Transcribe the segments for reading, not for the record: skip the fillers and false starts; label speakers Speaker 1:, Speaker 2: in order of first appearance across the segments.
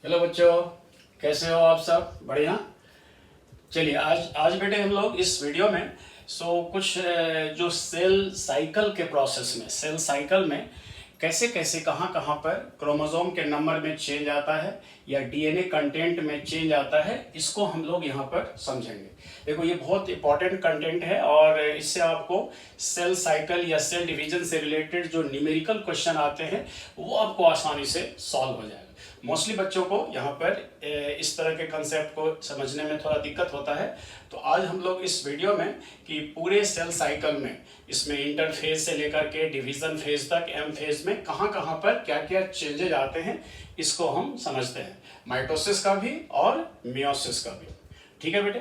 Speaker 1: Hello बच्चों, कैसे हो आप सब? बढ़िया। चलिए आज आज बेटे हम लोग इस वीडियो में कुछ जो सेल साइकिल के प्रोसेस में, सेल साइकिल में कैसे कैसे कहाँ कहाँ पर क्रोमोसोम के नंबर में चेंज आता है या डीएनए कंटेंट में चेंज आता है, इसको हम लोग यहाँ पर समझेंगे। देखो ये बहुत इंपॉर्टेंट कंटेंट है और इससे आपको सेल साइकिल या सेल डिवीजन से रिलेटेड जो न्यूमेरिकल क्वेश्चन आते हैं वो आपको आसानी से सॉल्व हो जाएगा। मोस्टली बच्चों को यहाँ पर इस तरह के कंसेप्ट को समझने में थोड़ा दिक्कत होता है, तो आज हम लोग इस वीडियो में कि पूरे सेल साइकिल में इसमें इंटरफेज से लेकर के डिवीजन फेज तक, एम फेज में कहाँ कहाँ पर क्या क्या चेंजेज आते हैं इसको हम समझते हैं, माइटोसिस का भी और मियोसिस का भी। ठीक है बेटे,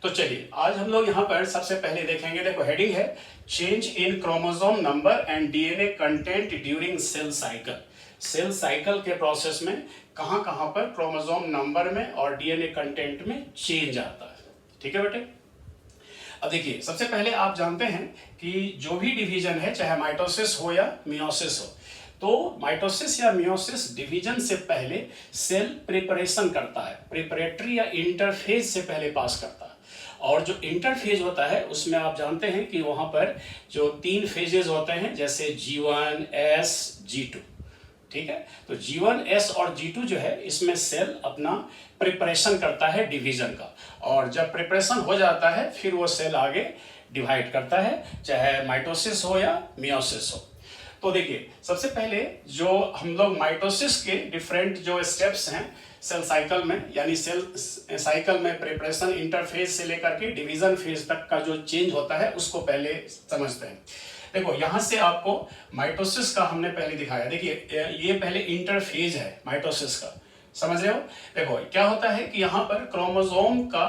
Speaker 1: तो चलिए आज हम लोग यहाँ पर सबसे पहले देखेंगे। देखो हेडिंग है change in chromosome number and DNA content during cell cycle. Cell cycle के प्रोसेस में कहाँ कहाँ पर क्रोमोसोम नंबर में और डीएनए कंटेंट में चेंज आता है। ठीक है बेटे, अब देखिए सबसे पहले आप जानते हैं कि जो भी डिवीजन है, चाहे माइटोसिस हो या मियोसिस हो, तो माइटोसिस या मियोसिस डिवीजन से पहले सेल प्रिपरेशन करता है, प्रिपरेटरी या इंटरफेज से पहले पास करता है। और जो इंटरफेज होता है उसमें आप जानते हैं कि वहां पर जो 3 फेजेस होते हैं, जैसे G1, S, G2। ठीक है, तो G1, S और G2 जो है इसमें सेल अपना प्रिपरेशन करता है डिवीजन का, और जब प्रिपरेशन हो जाता है फिर वो सेल आगे डिवाइड करता है, चाहे माइटोसिस हो या मियोसिस हो। तो देखिए सबसे पहले जो हम लोग माइटोसिस के डिफरेंट जो स्टेप्स हैं सेल साइकिल में, यानी सेल साइकिल में प्रिपरेशन, इंटरफेज से लेकर के डिवीजन फेज तक का जो चेंज होता है उसको पहले समझते हैं। देखो यहां से आपको माइटोसिस का हमने पहले दिखाया। देखिए ये पहले इंटरफेज है माइटोसिस का, समझ रहे हो? देखो क्या होता है कि यहाँ पर क्रोमोसोम का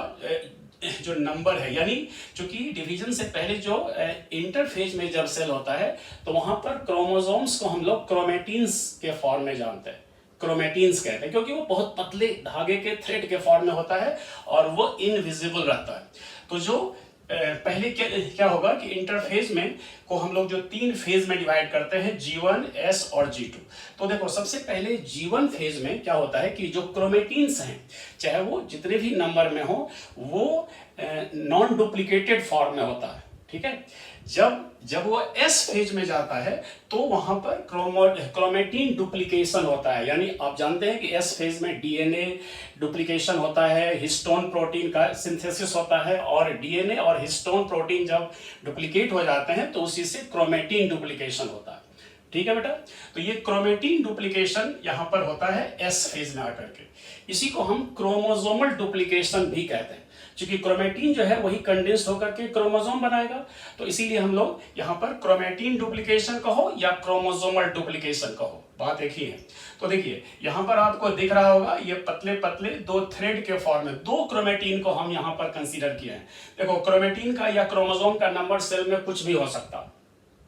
Speaker 1: जो नंबर है, यानी चूंकि डिवीजन से पहले जो इंटरफेज में जब सेल होता है तो वहां पर क्रोमोसोम्स को हम लोग क्रोमेटिन्स के फॉर्म में जानते हैं, क्रोमेटिन्स कहते हैं, क्योंकि वो बहुत पतले धागे के थ्रेड के फॉर्म में होता है और वो इनविजिबल रहता है। तो जो पहले क्या होगा कि इंटरफेज में को हम लोग जो 3 फेज में डिवाइड करते हैं, G1, S और G2। तो देखो सबसे पहले G1 फेज में क्या होता है कि जो क्रोमेटिन्स हैं, चाहे वो जितने भी नंबर में हो, वो नॉन डुप्लीकेटेड फॉर्म में होता है। ठीक है, जब वो S फेज में जाता है तो वहां पर क्रोमेटिन डुप्लीकेशन होता है, यानी आप जानते हैं कि S फेज में डीएनए डुप्लीकेशन होता है, हिस्टोन प्रोटीन का सिंथेसिस होता है, और डीएनए और हिस्टोन प्रोटीन जब डुप्लीकेट हो जाते हैं तो उसी से क्रोमेटिन डुप्लीकेशन होता है। ठीक है बेटा, तो ये क्रोमेटिन डुप्लीकेशन यहां पर होता है S फेज में आकर के। इसी को हम क्रोमोसोमल डुप्लीकेशन भी कहते हैं, क्योंकि क्रोमेटिन जो है वही कंडेंस होकर के क्रोमोसोम बनाएगा, तो इसीलिए हम लोग यहाँ पर क्रोमेटिन डुप्लीकेशन कहो या क्रोमोसोमल डुप्लीकेशन कहो, बात एक ही है। तो देखिए यहाँ पर आपको दिख रहा होगा ये पतले पतले 2 थ्रेड के फॉर्म में 2 क्रोमेटिन को हम यहाँ पर कंसीडर किए हैं। देखो क्रोमेटिन का या क्रोमोसोम का नंबर सेल में कुछ भी हो सकता,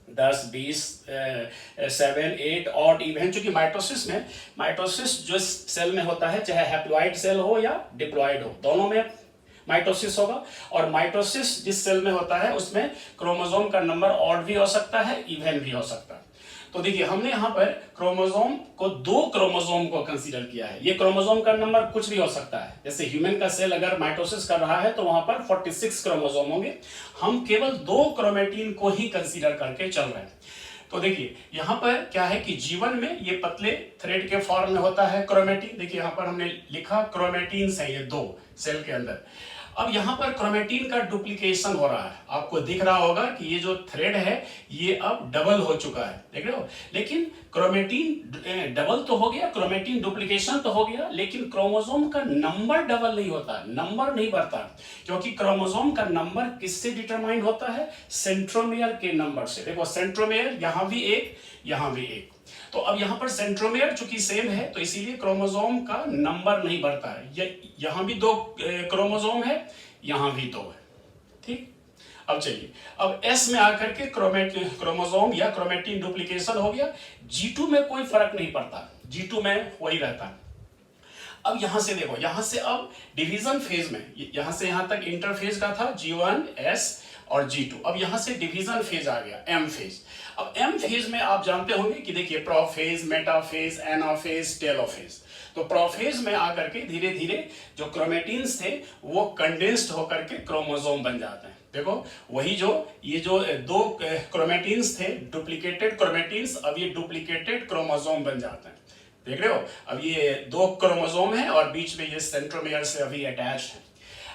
Speaker 1: 10, 20, 7, 8 और इवन, चूंकि माइटोसिस जो सेल में होता है, चाहे हैप्लॉइड सेल हो या डिप्लॉइड हो, दोनों में माइटोसिस होगा। और माइटोसिस जिस सेल में होता है उसमें क्रोमोसोम का नंबर ऑड भी हो सकता है, इवन भी हो सकता है। तो देखिए हमने यहाँ पर क्रोमोसोम को 2 क्रोमोसोम को कंसीडर किया है। ये क्रोमोसोम का नंबर कुछ भी हो सकता है, जैसे ह्यूमन का सेल अगर माइटोसिस कर रहा है तो वहां पर 46 क्रोमोसोम होंगे, हम केवल 2 क्रोमेटिन को ही कंसीडर करके चल रहे हैं। तो देखिए यहाँ पर क्या है कि जीवन में ये पतले थ्रेड के फॉर्म में होता है क्रोमेटिन। देखिए यहाँ पर हमने लिखा क्रोमेटिन्स है ये 2 सेल के अंदर। अब यहाँ पर क्रोमेटिन का डुप्लीकेशन हो रहा है, आपको दिख रहा होगा कि ये जो थ्रेड है ये अब डबल हो चुका है, देख रहे हो? लेकिन क्रोमेटिन डबल तो हो गया, क्रोमेटिन डुप्लीकेशन तो हो गया, लेकिन क्रोमोसोम का नंबर डबल नहीं होता, नंबर नहीं बढ़ता, क्योंकि क्रोमोसोम का नंबर किससे डिटरमाइन होता है? सेंट्रोमियर के नंबर से। देखो सेंट्रोमियर यहाँ भी एक, यहाँ भी एक, तो अब यहाँ पर सेंट्रोमियर चूंकि सेम है तो इसीलिए क्रोमोसोम का नंबर नहीं बढ़ता है। यहाँ भी 2 क्रोमोसोम है, यहाँ भी 2 है। ठीक, अब चलिए अब S में आकर के क्रोमोसोम या क्रोमेटिन डुप्लीकेशन हो गया। G2 में कोई फर्क नहीं पड़ता, G2 में वही रहता है। अब यहां से देखो, यहां से अब डिवीजन फेज में, यहां से यहां तक इंटरफेज का था G1, S और G2। अब यहां से डिवीजन फेज आ गया, एम फेज। अब एम फेज में आप जानते होंगे कि देखिए प्रोफेज, मेटाफेज, एनाफेज, टेलोफेज। तो प्रोफेज में आकर के धीरे धीरे जो क्रोमेटिन्स थे वो कंडेंस्ड होकर के क्रोमोसोम बन जाते हैं। देखो वही जो ये जो दो क्रोमेटिन्स थे, डुप्लीकेटेड क्रोमेटिन्स, अब ये डुप्लीकेटेड क्रोमोसोम बन जाते हैं। देख रहे हो, अब ये दो क्रोमोसोम है और बीच में ये सेंट्रोमियर से अभी अटैच है।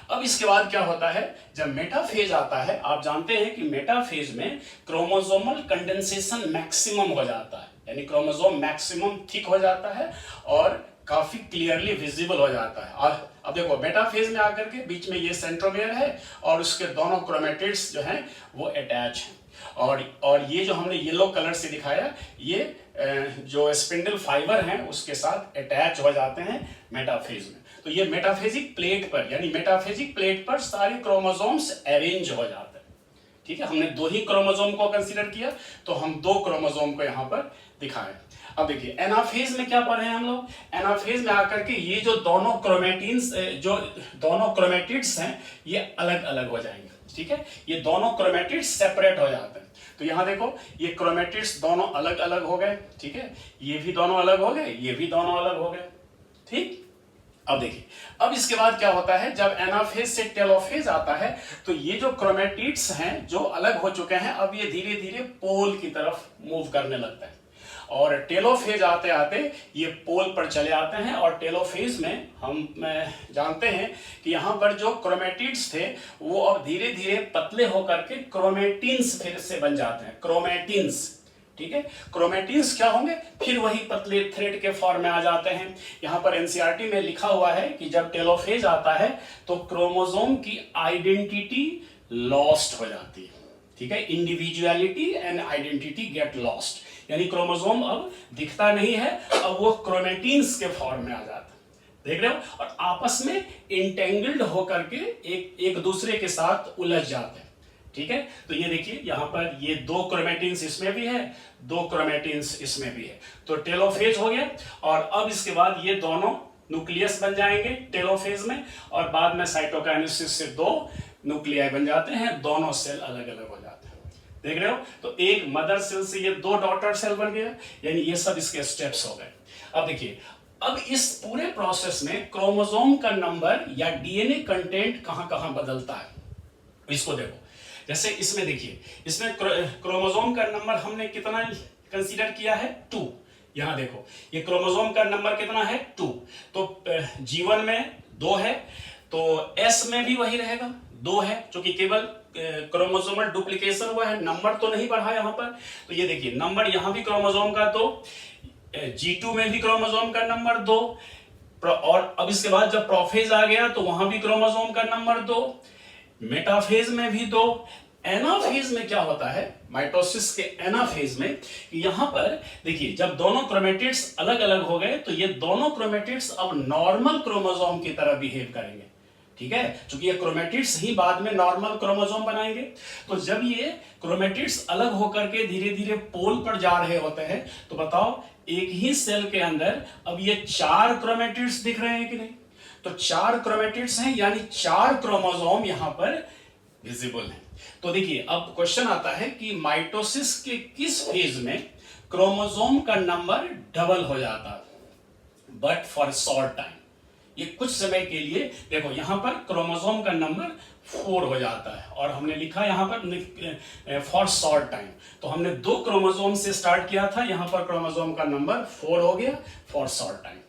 Speaker 1: अब इसके बाद क्या होता है, जब मेटाफेज आता है, आप जानते हैं कि मेटाफेज में क्रोमोसोमल कंडेंसेशन मैक्सिमम हो जाता है, यानी क्रोमोसोम मैक्सिमम थिक हो जाता है और काफी क्लियरली विजिबल हो जाता है। और अब देखो मेटाफेज में आकर के बीच में ये सेंट्रोमियर है और उसके दोनों क्रोमेटिड्स जो हैं वो अटैच हैं। और ये जो हमने येलो कलर से दिखाया, ये जो स्पिंडल फाइबर हैं उसके साथ अटैच हो जाते हैं मेटाफेज में। तो ये मेटाफेजिक प्लेट पर, यानी मेटाफेजिक प्लेट पर सारे क्रोमोसोम्स अरेंज हो जाते हैं। ठीक है, हमने दो ही क्रोमोसोम को कंसीडर किया तो हम दो क्रोमोसोम को यहाँ पर दिखाएं। अब देखिए एनाफेज में क्या पढ़े हैं हम लोग, एनाफेज में आकर के ये जो दोनों क्रोमेटिन्स, जो दोनों क्रोमेटिड्स हैं, ये अलग अलग हो जाएंगे। ठीक है, ये दोनों क्रोमेटिड्स सेपरेट हो जाते हैं। तो यहां देखो ये क्रोमेटिड्स दोनों अलग अलग हो गए। ठीक है, ये भी दोनों अलग हो गए, ये भी दोनों अलग हो गए। ठीक, अब देखिए अब इसके बाद क्या होता है, जब एनाफेज से टेलोफेज आता है तो ये जो क्रोमेटिड्स हैं जो अलग हो चुके हैं, अब ये धीरे धीरे पोल की तरफ मूव करने लगता है और टेलोफेज आते आते ये पोल पर चले आते हैं। और टेलोफेज में हम जानते हैं कि यहाँ पर जो क्रोमेटिड्स थे वो अब धीरे धीरे पतले होकर के क्रोमेटिन्स फिर से बन जाते हैं, क्रोमेटिन्स। ठीक है, क्रोमेटिन्स क्या होंगे, फिर वही पतले थ्रेड के फॉर्म में आ जाते हैं। यहाँ पर एनसीईआरटी में लिखा हुआ है कि जब टेलोफेज आता है तो क्रोमोसोम की आइडेंटिटी लॉस्ट हो जाती है। ठीक है, individuality and identity get lost, यानी क्रोमोसोम अब दिखता नहीं है, अब वो क्रोमेटिन्स के फॉर्म में आ जाता है। देख रहे हो, और आपस में इंटेंगल्ड होकर के एक दूसरे के साथ उलझ जाते हैं। ठीक है, तो ये देखिए यहाँ पर ये दो क्रोमेटिन्स इसमें भी है, दो क्रोमेटिन्स इसमें भी है, तो टेलोफेज हो गया। और अब इसके बाद ये दोनों न्यूक्लियस बन जाएंगे टेलोफेज में, और बाद में साइटोकाइनेसिस से दो न्यूक्लियाई बन जाते हैं, दोनों सेल अलग अलग हो जाते हैं। देख रहे हो, तो एक मदर सेल से ये दो डॉटर सेल बन गया, यानी ये सब इसके स्टेप्स हो गए। अब देखिए, अब इस पूरे प्रोसेस में क्रोमोसोम का नंबर या डीएनए कंटेंट कहां कहां बदलता है, इसको देखो। जैसे इसमें देखिए, इसमें क्रोमोसोम का नंबर हमने कितना कंसीडर किया है, 2। यहां देखो ये क्रोमोसोम का नंबर कितना है, 2। तो G1 में 2 है, तो S में भी वही रहेगा, 2 है, क्योंकि केवल क्रोमोसोमल डुप्लीकेशन हुआ है, नंबर तो नहीं बढ़ा यहां पर। तो ये देखिए नंबर यहां भी क्रोमोसोम का 2, G2 में भी क्रोमोसोम का नंबर 2, और अब इसके बाद जब प्रोफेज आ गया तो वहां भी क्रोमोसोम का नंबर 2, मेटाफेज में भी 2। एनाफेज में क्या होता है, माइटोसिस के एनाफेज में, यहां पर देखिए जब दोनों क्रोमेटिड्स अलग अलग हो गए तो ये दोनों क्रोमेटिड्स अब नॉर्मल क्रोमोसोम की तरह बिहेव करेंगे। ठीक है, क्योंकि ये क्रोमेटिड्स ही बाद में नॉर्मल क्रोमोसोम बनाएंगे। तो जब ये क्रोमेटिड्स अलग होकर के धीरे धीरे पोल पर जा रहे होते हैं, तो बताओ एक ही सेल के अंदर अब ये 4 क्रोमेटिड्स दिख रहे हैं कि नहीं, तो 4 क्रोमेटिड्स हैं, यानी 4 क्रोमोसोम यहां पर विजिबल हैं। तो देखिए अब क्वेश्चन आता है कि माइटोसिस के किस फेज में क्रोमोसोम का नंबर डबल हो जाता है, बट फॉर शॉर्ट टाइम। ये कुछ समय के लिए, देखो यहां पर क्रोमोसोम का नंबर 4 हो जाता है, और हमने लिखा यहां पर फॉर शॉर्ट टाइम। तो हमने 2 क्रोमोसोम से स्टार्ट किया था, यहां पर क्रोमोसोम का नंबर 4 हो गया फॉर शॉर्ट टाइम।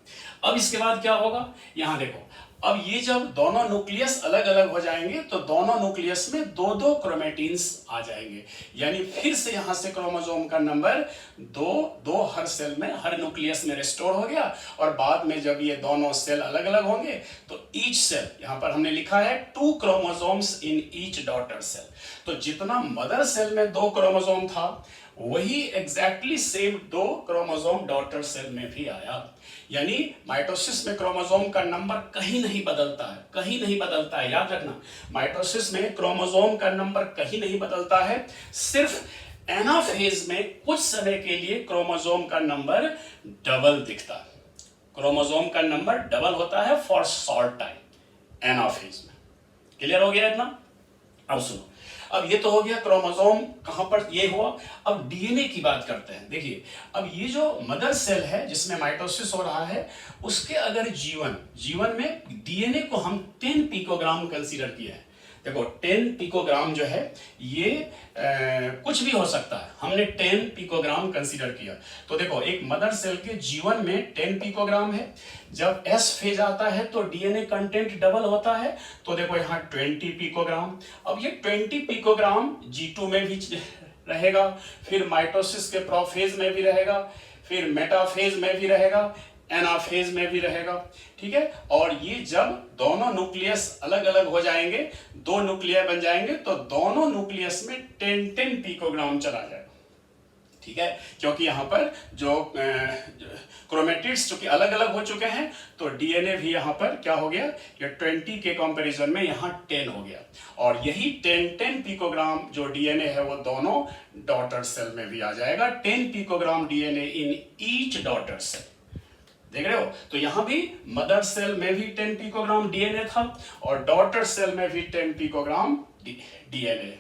Speaker 1: अब इसके बाद क्या होगा, यहां देखो, अब ये जब दोनों न्यूक्लियस अलग अलग हो जाएंगे तो दोनों न्यूक्लियस में 2-2 क्रोमेटिन्स आ जाएंगे, यानी फिर से यहां से क्रोमोसोम का नंबर 2 हर सेल में, हर न्यूक्लियस में रिस्टोर हो गया। और बाद में जब ये दोनों सेल अलग अलग होंगे तो ईच सेल, यहां पर हमने लिखा है 2 chromosomes in each daughter cell. तो जितना मदर सेल में 2 क्रोमोसोम था, वही exactly same 2 chromosome daughter cell में भी आया। यानी माइटोसिस में क्रोमोसोम का नंबर कहीं नहीं बदलता है, कहीं नहीं बदलता है, याद रखना। माइटोसिस में क्रोमोसोम का नंबर कहीं नहीं बदलता है, सिर्फ एनाफेज में कुछ समय के लिए क्रोमोसोम का नंबर डबल दिखता है। क्रोमोसोम का नंबर डबल होता है फॉर शॉर्ट टाइम एनाफेज में। क्लियर हो गया इतना? अब सुनो, अब ये तो हो गया क्रोमोसोम कहां पर ये हुआ। अब डीएनए की बात करते हैं। देखिए अब ये जो मदर सेल है जिसमें माइटोसिस हो रहा है, उसके अगर जीवन में डीएनए को हम 10 पिकोग्राम कंसीडर किए हैं। देखो 10 पिकोग्राम जो है ये कुछ भी हो सकता है, हमने 10 पिकोग्राम कंसीडर किया। तो देखो एक मदर सेल के जीवन में 10 पिकोग्राम है। जब एस फेज आता है तो डीएनए कंटेंट डबल होता है, तो देखो यहाँ 20 पिकोग्राम। अब ये 20 पिकोग्राम G2 में भी रहेगा, फिर माइटोसिस के प्रोफेज में भी रहेगा, फिर मेटाफेज में भी रहेगा, एनाफेज में भी रहेगा। ठीक है, और ये जब दोनों न्यूक्लियस अलग अलग हो जाएंगे, दो न्यूक्लियर बन जाएंगे, तो दोनों न्यूक्लियस में 10-10 पिकोग्राम चला जाएगा। ठीक है, क्योंकि यहाँ पर जो क्रोमेटिड्स चूंकि अलग अलग हो चुके हैं, तो डीएनए भी यहाँ पर क्या हो गया, ये 20 के कंपैरिजन में यहाँ 10 हो गया। और यही 10-10 पिकोग्राम जो डीएनए है वो दोनों डॉटर सेल में भी आ जाएगा। 10 picogram DNA in each daughter cell. देख रहे हो, तो यहां भी मदर सेल में भी 10 पिकोग्राम डीएनए था और डॉटर सेल में भी 10 पिकोग्राम डीएनए।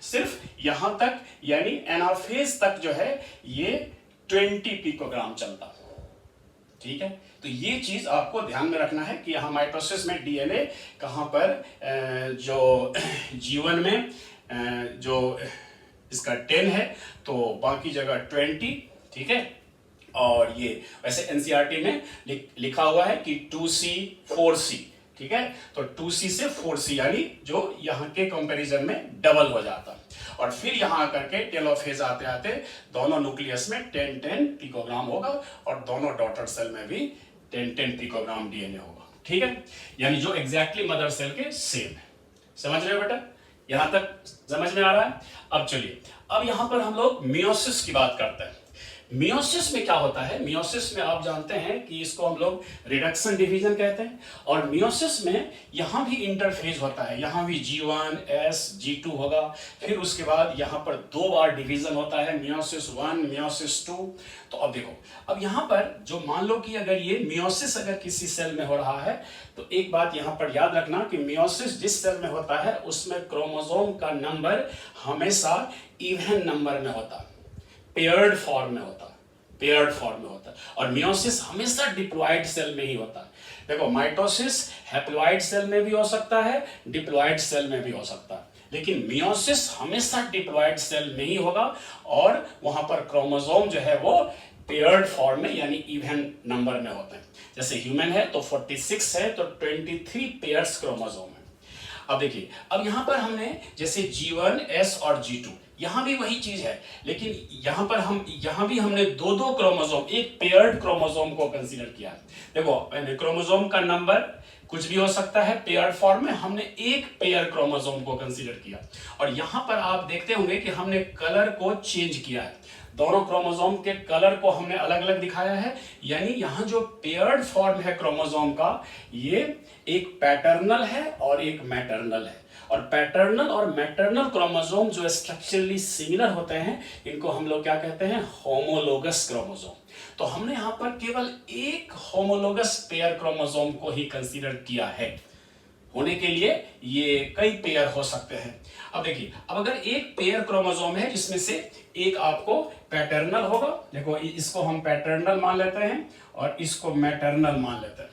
Speaker 1: सिर्फ यहां तक यानी एनाफेज तक जो है ये 20 पिकोग्राम चलता। ठीक है, तो ये चीज आपको ध्यान में रखना है कि यहां माइटोसिस में डीएनए कहां पर जो जीवन में जो इसका 10 है, तो बाकी जगह 20। ठीक है, और ये वैसे एनसीईआरटी में लिखा हुआ है कि 2C 4C। ठीक है, तो 2C से 4C यानी जो यहाँ के कंपैरिजन में डबल हो जाता। और फिर यहाँ आकर के टेलोफेज आते आते दोनों न्यूक्लियस में 10-10 पिकोग्राम होगा और दोनों डॉटर सेल में भी 10-10 पिकोग्राम डीएनए होगा। ठीक है, यानी जो एग्जैक्टली मदर सेल के सेम है। समझ रहे हो बेटा, यहां तक समझ में आ रहा है। अब चलिए, अब यहां पर हम लोग मियोसिस की बात करते हैं। मियोसिस में क्या होता है, मियोसिस में आप जानते हैं कि इसको हम लोग रिडक्शन डिवीजन कहते हैं। और मियोसिस में यहां भी इंटरफेज होता है, यहां भी G1 S G2 होगा, फिर उसके बाद यहां पर 2 बार डिवीजन होता है, मियोसिस 1 मियोसिस 2। तो अब देखो, अब यहां पर जो मान लो कि अगर ये मियोसिस अगर किसी सेल में हो रहा है, तो एक बात यहां पर याद रखना कि मियोसिस जिस सेल में होता है उसमें क्रोमोसोम का नंबर हमेशा इवन नंबर में होता है, पेयर्ड फॉर्म में होता है। और मियोसिस हमेशा डिप्लॉइड सेल में ही होता है। देखो माइटोसिस हैप्लॉइड सेल में भी हो सकता है, डिप्लॉइड सेल में भी हो सकता है, लेकिन मियोसिस हमेशा डिप्लॉइड सेल में ही होगा और वहां पर क्रोमोसोम जो है वो पेयर्ड फॉर्म में यानी इवन नंबर में होते हैं। जैसे ह्यूमन है तो 46 है, तो 23 पेयर्स क्रोमोसोम है। अब देखिए, अब यहां पर हमने जैसे G1 S और G2, यहां भी वही चीज है, लेकिन यहां भी हमने दो क्रोमोसोम, एक पेयर्ड क्रोमोसोम को कंसीडर किया है। देखो क्रोमोसोम का नंबर कुछ भी हो सकता है, पेयर्ड फॉर्म में हमने एक पेयर क्रोमोसोम को कंसीडर किया। और यहां पर आप देखते होंगे कि हमने कलर को चेंज किया है, दोनों क्रोमोसोम के कलर को हमने अलग अलग दिखाया है। यानी यहां जो पेयर्ड फॉर्म है क्रोमोसोम का, ये एक पैटर्नल है और एक मैटरनल है। और पैटर्नल और मैटरनल क्रोमोसोम जो स्ट्रक्चरली सिमिलर होते हैं, इनको हम लोग क्या कहते हैं, होमोलोगस क्रोमोसोम। तो हमने यहां पर केवल एक होमोलोगस पेयर क्रोमोसोम को ही कंसीडर किया है। होने के लिए ये कई पेयर हो सकते हैं। अब देखिए, अब अगर एक पेयर क्रोमोसोम है जिसमें से एक आपको पैटर्नल होगा, देखो इसको हम पैटर्नल मान लेते हैं और इसको मैटरनल मान लेते हैं।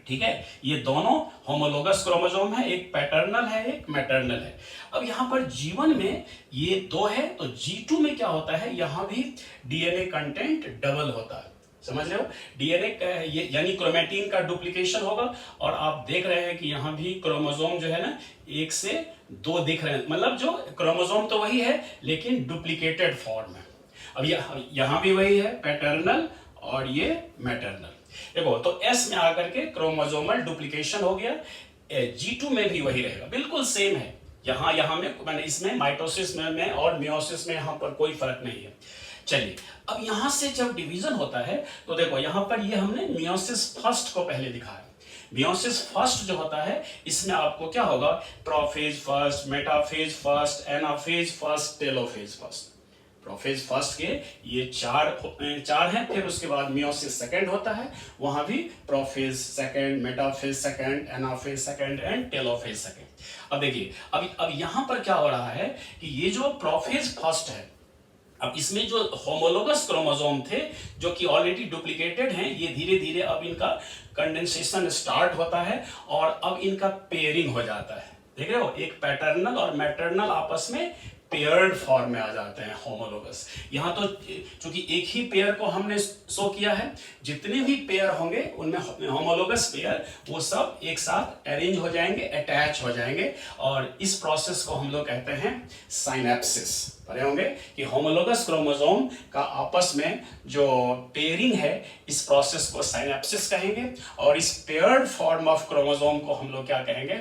Speaker 1: ठीक है, ये दोनों होमोलोगस क्रोमोसोम है, एक पैटर्नल है एक मैटरनल है। अब यहां पर G1 में ये 2 है, तो G2 में क्या होता है, यहां भी डीएनए कंटेंट डबल होता है। समझ रहे हो, डीएनए यानी क्रोमेटिन का डुप्लीकेशन होगा। और आप देख रहे हैं कि यहां भी क्रोमोसोम जो है ना 1 से 2 दिख रहे हैं, मतलब जो क्रोमोसोम तो वही है लेकिन डुप्लीकेटेड फॉर्म है। अब यहां भी वही है, पैटर्नल और ये मैटरनल। देखो, तो S में आकर के क्रोमोसोमल डुप्लीकेशन हो गया, G2 में भी वही रहेगा, बिल्कुल सेम है। यहां में मैंने इसमें माइटोसिस में और मियोसिस में यहां पर कोई फर्क नहीं है। चलिए, अब यहां से जब डिवीजन होता है तो देखो यहां पर ये हमने मियोसिस फर्स्ट को पहले दिखाया। मियोसिस फर्स्ट जो होता है इसमें आपको क्या होगा, prophase first, metaphase first, anaphase first, telophase first. Prophase first के ये चार हैं। फिर उसके बाद मियोसिस सेकंड होता है, वहां भी prophase second, metaphase second, anaphase second and telophase second. अब देखिए, अब यहां पर क्या हो रहा है कि ये जो प्रोफेज फर्स्ट है, अब इसमें जो होमोलोगस क्रोमोसोम थे जो कि ऑलरेडी डुप्लीकेटेड हैं, ये धीरे धीरे अब इनका कंडेंसेशन स्टार्ट होता है और अब इनका पेयरिंग हो जाता है। देख रहे हो, एक पैटर्नल और मैटरनल आपस में पेयर्ड फॉर्म में आ जाते हैं होमोलोगस। यहाँ तो चूंकि एक ही पेयर को हमने शो किया है, जितने भी पेयर होंगे उनमें होमोलोगस पेयर वो सब एक साथ अरेंज हो जाएंगे, अटैच हो जाएंगे, और इस प्रोसेस को हम लोग कहते हैं साइनेप्सिस। पढ़े होंगे कि होमोलोगस क्रोमोसोम का आपस में जो पेयरिंग है, इस प्रोसेस को साइनेप्सिस कहेंगे, और इस पेयर्ड फॉर्म ऑफ क्रोमोसोम को हम लोग क्या कहेंगे,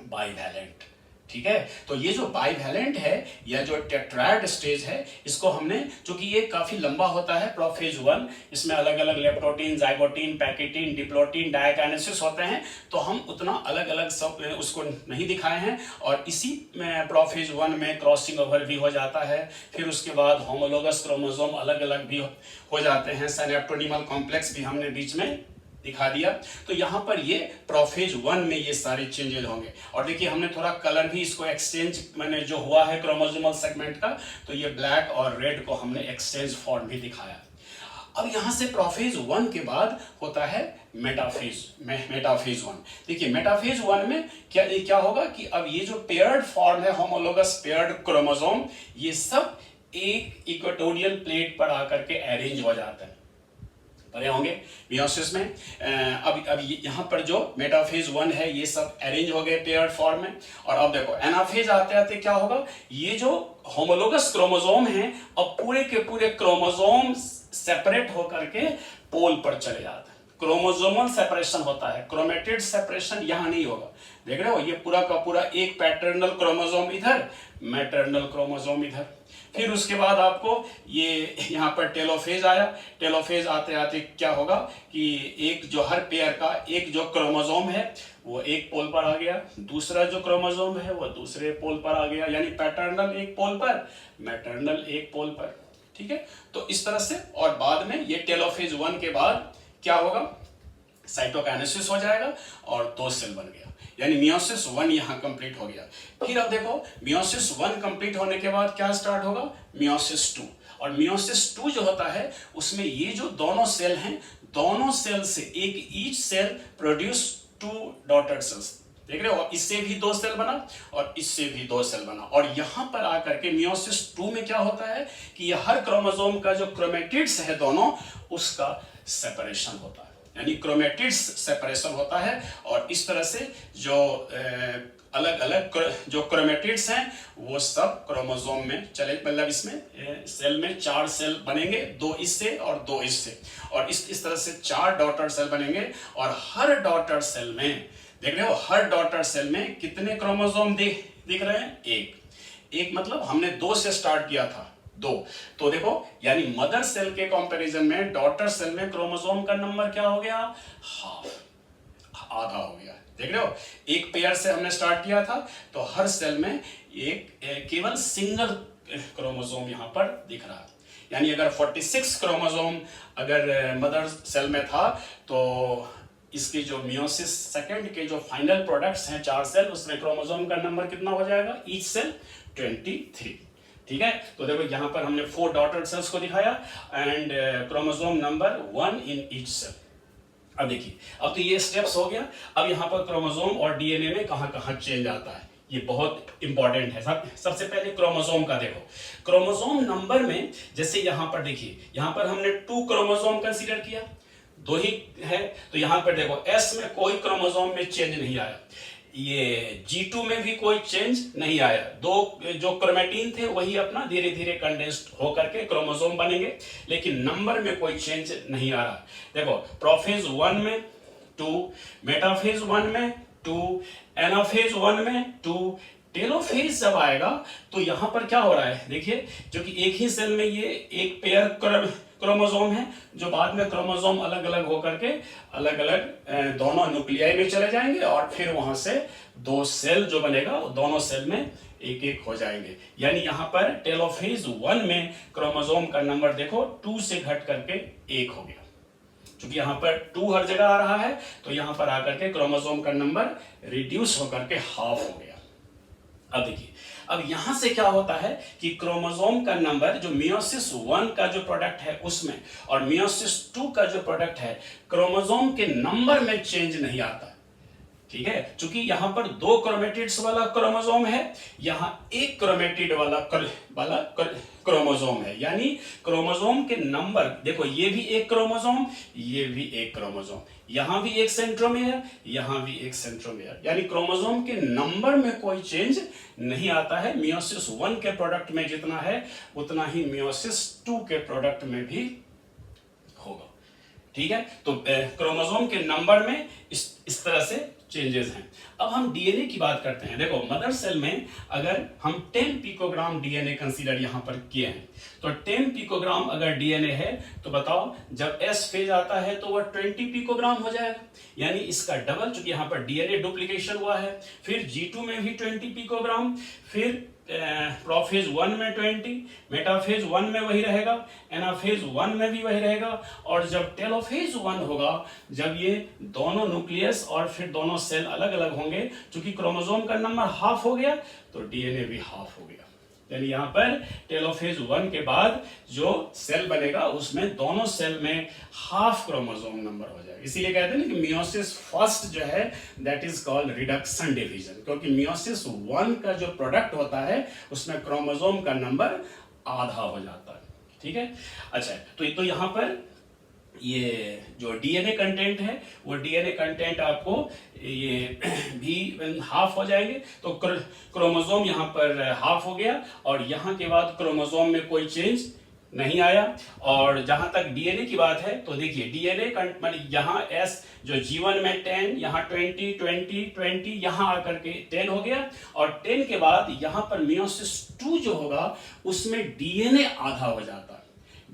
Speaker 1: बाइवैलेंट। ठीक है, तो ये जो बाइवैलेंट है या जो टेट्रायड स्टेज है, इसको हमने, चूंकि ये काफी लंबा होता है प्रोफेज 1, इसमें अलग अलग leptotene, zygotene, pachytene, diplotene, diakinesis होते हैं, तो हम उतना अलग अलग सब उसको नहीं दिखाए हैं। और इसी में प्रोफेज 1 में क्रॉसिंग ओवर भी हो जाता है, फिर उसके बाद होमोलोगस क्रोमोसोम अलग अलग भी हो जाते हैं, सिनेप्टोनीमल कॉम्प्लेक्स भी हमने बीच में दिखा दिया। तो यहाँ पर ये प्रोफेज 1 में ये सारे चेंजेस होंगे। और देखिए, हमने थोड़ा कलर भी इसको एक्सचेंज मैंने जो हुआ है क्रोमोसोमल सेगमेंट का, तो ये ब्लैक और रेड को हमने एक्सचेंज फॉर्म भी दिखाया। अब यहाँ से प्रोफेज 1 के बाद होता है मेटाफेज 1। देखिए, मेटाफेज 1 में क्या होगा कि अब ये जो पेयर्ड फॉर्म है, होमोलोगस पेयर्ड क्रोमोसोम, ये सब एक इक्वेटोरियल प्लेट पर आकर के अरेंज हो जाते हैं। पढ़े होंगे मियोसिस में। अब यहाँ पर जो मेटाफेज 1 है, ये सब अरेंज हो गए पेयर्ड फॉर्म में। और अब देखो, एनाफेज आते आते क्या होगा, ये जो होमोलोगस क्रोमोसोम हैं, अब पूरे के पूरे क्रोमोसोम सेपरेट होकर के पोल पर चले जाते हैं। क्रोमोसोमल सेपरेशन होता है, क्रोमेटिड सेपरेशन यहाँ नहीं होगा। देख रहे हो, ये पूरा का पूरा एक पैटर्नल क्रोमोसोम इधर, मैटरनल क्रोमोसोम इधर। फिर उसके बाद आपको ये यहाँ पर टेलोफेज आया। टेलोफेज आते आते क्या होगा कि एक जो हर पेयर का एक जो क्रोमोसोम है वो एक पोल पर आ गया, दूसरा जो क्रोमोसोम है वो दूसरे पोल पर आ गया, यानी पैटर्नल एक पोल पर, मैटरनल एक पोल पर। ठीक है, तो इस तरह से। और बाद में ये टेलोफेज 1 के बाद क्या होगा, साइटोकाइनेसिस हो जाएगा और 2 सेल बन गया, यानी मियोसिस 1 यहाँ कंप्लीट हो गया। फिर अब देखो, मियोसिस 1 कंप्लीट होने के बाद क्या स्टार्ट होगा, मियोसिस 2। और मियोसिस 2 जो होता है, उसमें ये जो दोनों सेल हैं, दोनों सेल से एक each cell produce 2 daughter cells. देख रहे हो, इससे भी 2 सेल बना और इससे भी 2 सेल बना। और यहां पर आकर के मियोसिस 2 में क्या होता है कि ये हर क्रोमोसोम का जो क्रोमेटिड्स है दोनों, उसका सेपरेशन होता है, यानी क्रोमेटिड्स सेपरेशन होता है। और इस तरह से जो अलग अलग जो क्रोमेटिड्स हैं वो सब क्रोमोसोम में चले, मतलब इसमें सेल में 4 सेल बनेंगे, 2 इससे और 2 इससे, और इस तरह से 4 डॉटर सेल बनेंगे। और हर डॉटर सेल में, देख रहे हो, हर डॉटर सेल में कितने क्रोमोसोम दिख रहे हैं, एक मतलब हमने 2 से स्टार्ट किया था, 2। तो देखो, यानी मदर सेल के कंपैरिजन में डॉटर सेल में क्रोमोसोम का नंबर क्या हो गया, हाफ, आधा हो गया। देख रहे हो, एक पेयर से हमने स्टार्ट किया था, तो हर सेल में एक केवल सिंगल क्रोमोसोम यहां पर दिख रहा है। यानी अगर 46 क्रोमोसोम अगर मदर सेल में था, तो इसके जो मियोसिस सेकंड के जो फाइनल प्रोडक्ट्स हैं 4 सेल, उसमें क्रोमोसोम का नंबर कितना हो जाएगा, ईच सेल 23। ठीक है, तो देखो यहाँ पर हमने 4 डॉटर सेल्स को दिखाया and chromosome number 1 in each cell. अब देखिए, अब तो ये स्टेप्स हो गया। अब यहाँ पर क्रोमोसोम और डीएनए में कहाँ कहाँ चेंज आता है, ये बहुत इंपॉर्टेंट है। सबसे पहले क्रोमोसोम का देखो, क्रोमोसोम नंबर में जैसे यहाँ पर देखिए, यहाँ पर हमने 2 क्रोमोसोम कंसीडर किया, 2 ही है, तो यहाँ पर देखो एस में कोई क्रोमोसोम में चेंज नहीं आया, ये G2 में भी कोई चेंज नहीं आया। 2 जो क्रोमेटिन थे वही अपना धीरे धीरे कंडेंस्ड होकर के क्रोमोसोम बनेंगे, लेकिन नंबर में कोई चेंज नहीं आ रहा। देखो, प्रोफेज 1 में 2, मेटाफेज 1 में 2, एनाफेज 1 में 2, टेलोफेज जब आएगा तो यहां पर क्या हो रहा है, देखिए, जो कि एक ही सेल में ये एक पेयर क्रोमोसोम है, जो बाद में क्रोमोसोम अलग अलग होकर के अलग अलग दोनों न्यूक्लियाई में चले जाएंगे, और फिर वहां से 2 सेल जो बनेगा, दोनों सेल में एक एक हो जाएंगे। यानी यहाँ पर टेलोफेज 1 में क्रोमोसोम का नंबर देखो 2 से घट करके 1 हो गया। क्योंकि यहाँ पर 2 हर जगह आ रहा है, तो यहाँ पर आकर के क्रोमोसोम का नंबर रिड्यूस होकर के हाफ हो गया। अब देखिए, अब यहां से क्या होता है कि क्रोमोसोम का नंबर जो मियोसिस 1 का जो प्रोडक्ट है उसमें और मियोसिस 2 का जो प्रोडक्ट है, क्रोमोसोम के नंबर में चेंज नहीं आता। ठीक है, क्योंकि यहां पर 2 क्रोमेटिड्स वाला क्रोमोसोम है, यहां 1 क्रोमेटिड वाला क्रोमोसोम है, यानी क्रोमोसोम के नंबर देखो, ये भी एक क्रोमोसोम, ये भी एक क्रोमोसोम, यहां भी एक सेंट्रोमियर, यहां भी एक सेंट्रोमियर, यानी क्रोमोसोम के नंबर में कोई चेंज नहीं आता है। मियोसिस 1 के प्रोडक्ट में जितना है उतना ही मियोसिस 2 के प्रोडक्ट में भी होगा। ठीक है, तो क्रोमोसोम के नंबर में इस तरह से चेंजेस हैं। अब हम डीएनए की बात करते हैं। देखो, मदर सेल में अगर हम 10 पिकोग्राम डीएनए कंसीडर यहां पर किए हैं, तो 10 पिकोग्राम अगर डीएनए है तो बताओ, जब एस फेज आता है तो वह 20 पिकोग्राम हो जाएगा, यानी इसका डबल, चूंकि यहां पर डीएनए डुप्लीकेशन हुआ है। फिर G2 में भी 20 पिकोग्राम, फिर प्रोफेज 1 में 20, मेटाफेज 1 में वही रहेगा, एनाफेज 1 में भी वही रहेगा, और जब टेलोफेज 1 होगा, जब ये दोनों न्यूक्लियस और फिर दोनों सेल अलग अलग होंगे, क्योंकि क्रोमोसोम का नंबर हाफ हो गया तो डीएनए भी हाफ हो गया। यानी यहां पर टेलोफेज 1 के बाद जो सेल बनेगा उसमें दोनों सेल में हाफ क्रोमोसोम नंबर हो जाएगा। इसीलिए कहते हैं ना कि मियोसिस फर्स्ट जो है that is called reduction division, क्योंकि मियोसिस 1 का जो प्रोडक्ट होता है उसमें क्रोमोसोम का नंबर आधा हो जाता है। ठीक है, अच्छा, तो यहां पर ये जो डीएनए कंटेंट है वो डीएनए कंटेंट आपको ये भी हाफ हो जाएंगे, तो क्रोमोसोम यहाँ पर हाफ हो गया और यहाँ के बाद क्रोमोसोम में कोई चेंज नहीं आया। और जहां तक डीएनए की बात है तो देखिए, डीएनए मतलब यहाँ एस जो G1 में 10, यहाँ 20, 20, 20, यहाँ आकर के 10 हो गया, और 10 के बाद यहाँ पर मियोसिस 2 जो होगा उसमें डीएनए आधा हो जाता है।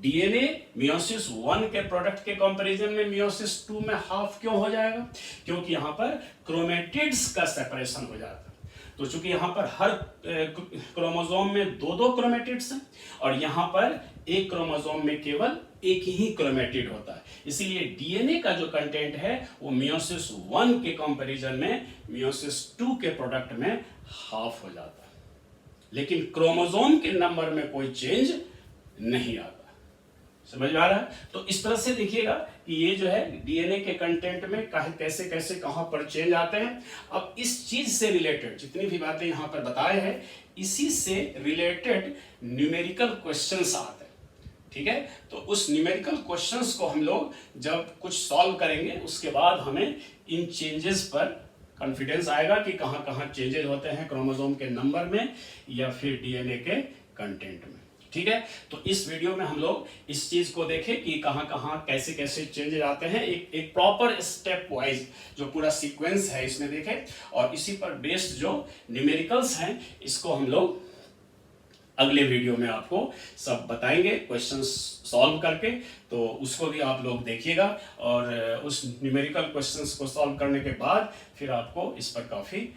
Speaker 1: डीएनए मियोसिस 1 के प्रोडक्ट के कंपैरिजन में मियोसिस 2 में हाफ क्यों हो जाएगा? क्योंकि यहां पर क्रोमेटिड्स का सेपरेशन हो जाता है। तो चूंकि यहां पर हर क्रोमोसोम में 2-2 क्रोमेटिड्स हैं और यहां पर एक क्रोमोसोम में केवल एक ही क्रोमेटिड होता है, इसीलिए डीएनए का जो कंटेंट है वो मियोसिस 1 के कंपैरिजन में मियोसिस 2 के प्रोडक्ट में हाफ हो जाता है, लेकिन क्रोमोसोम के नंबर में कोई चेंज नहीं आता। समझ में आ रहा है? तो इस तरह से देखिएगा कि ये जो है डीएनए के कंटेंट में कैसे कैसे कहां पर चेंज आते हैं। अब इस चीज से रिलेटेड जितनी भी बातें यहां पर बताए हैं, इसी से रिलेटेड न्यूमेरिकल क्वेश्चंस आते हैं। ठीक है, तो उस न्यूमेरिकल क्वेश्चंस को हम लोग जब कुछ सॉल्व करेंगे उसके बाद हमें इन चेंजेस पर कॉन्फिडेंस आएगा कि कहां कहां चेंजेस होते हैं क्रोमोसोम के नंबर में या फिर डीएनए के कंटेंट में। ठीक है, तो इस वीडियो में हम लोग इस चीज को देखें कि कहां कहां कैसे कैसे चेंजेस आते हैं, एक प्रॉपर स्टेप वाइज जो पूरा सीक्वेंस है इसमें देखें, और इसी पर बेस्ड जो न्यूमेरिकल्स हैं इसको हम लोग अगले वीडियो में आपको सब बताएंगे क्वेश्चंस सॉल्व करके, तो उसको भी आप लोग देखिएगा। और उस न्यूमेरिकल क्वेश्चंस को सॉल्व करने के बाद फिर आपको इस पर काफ़ी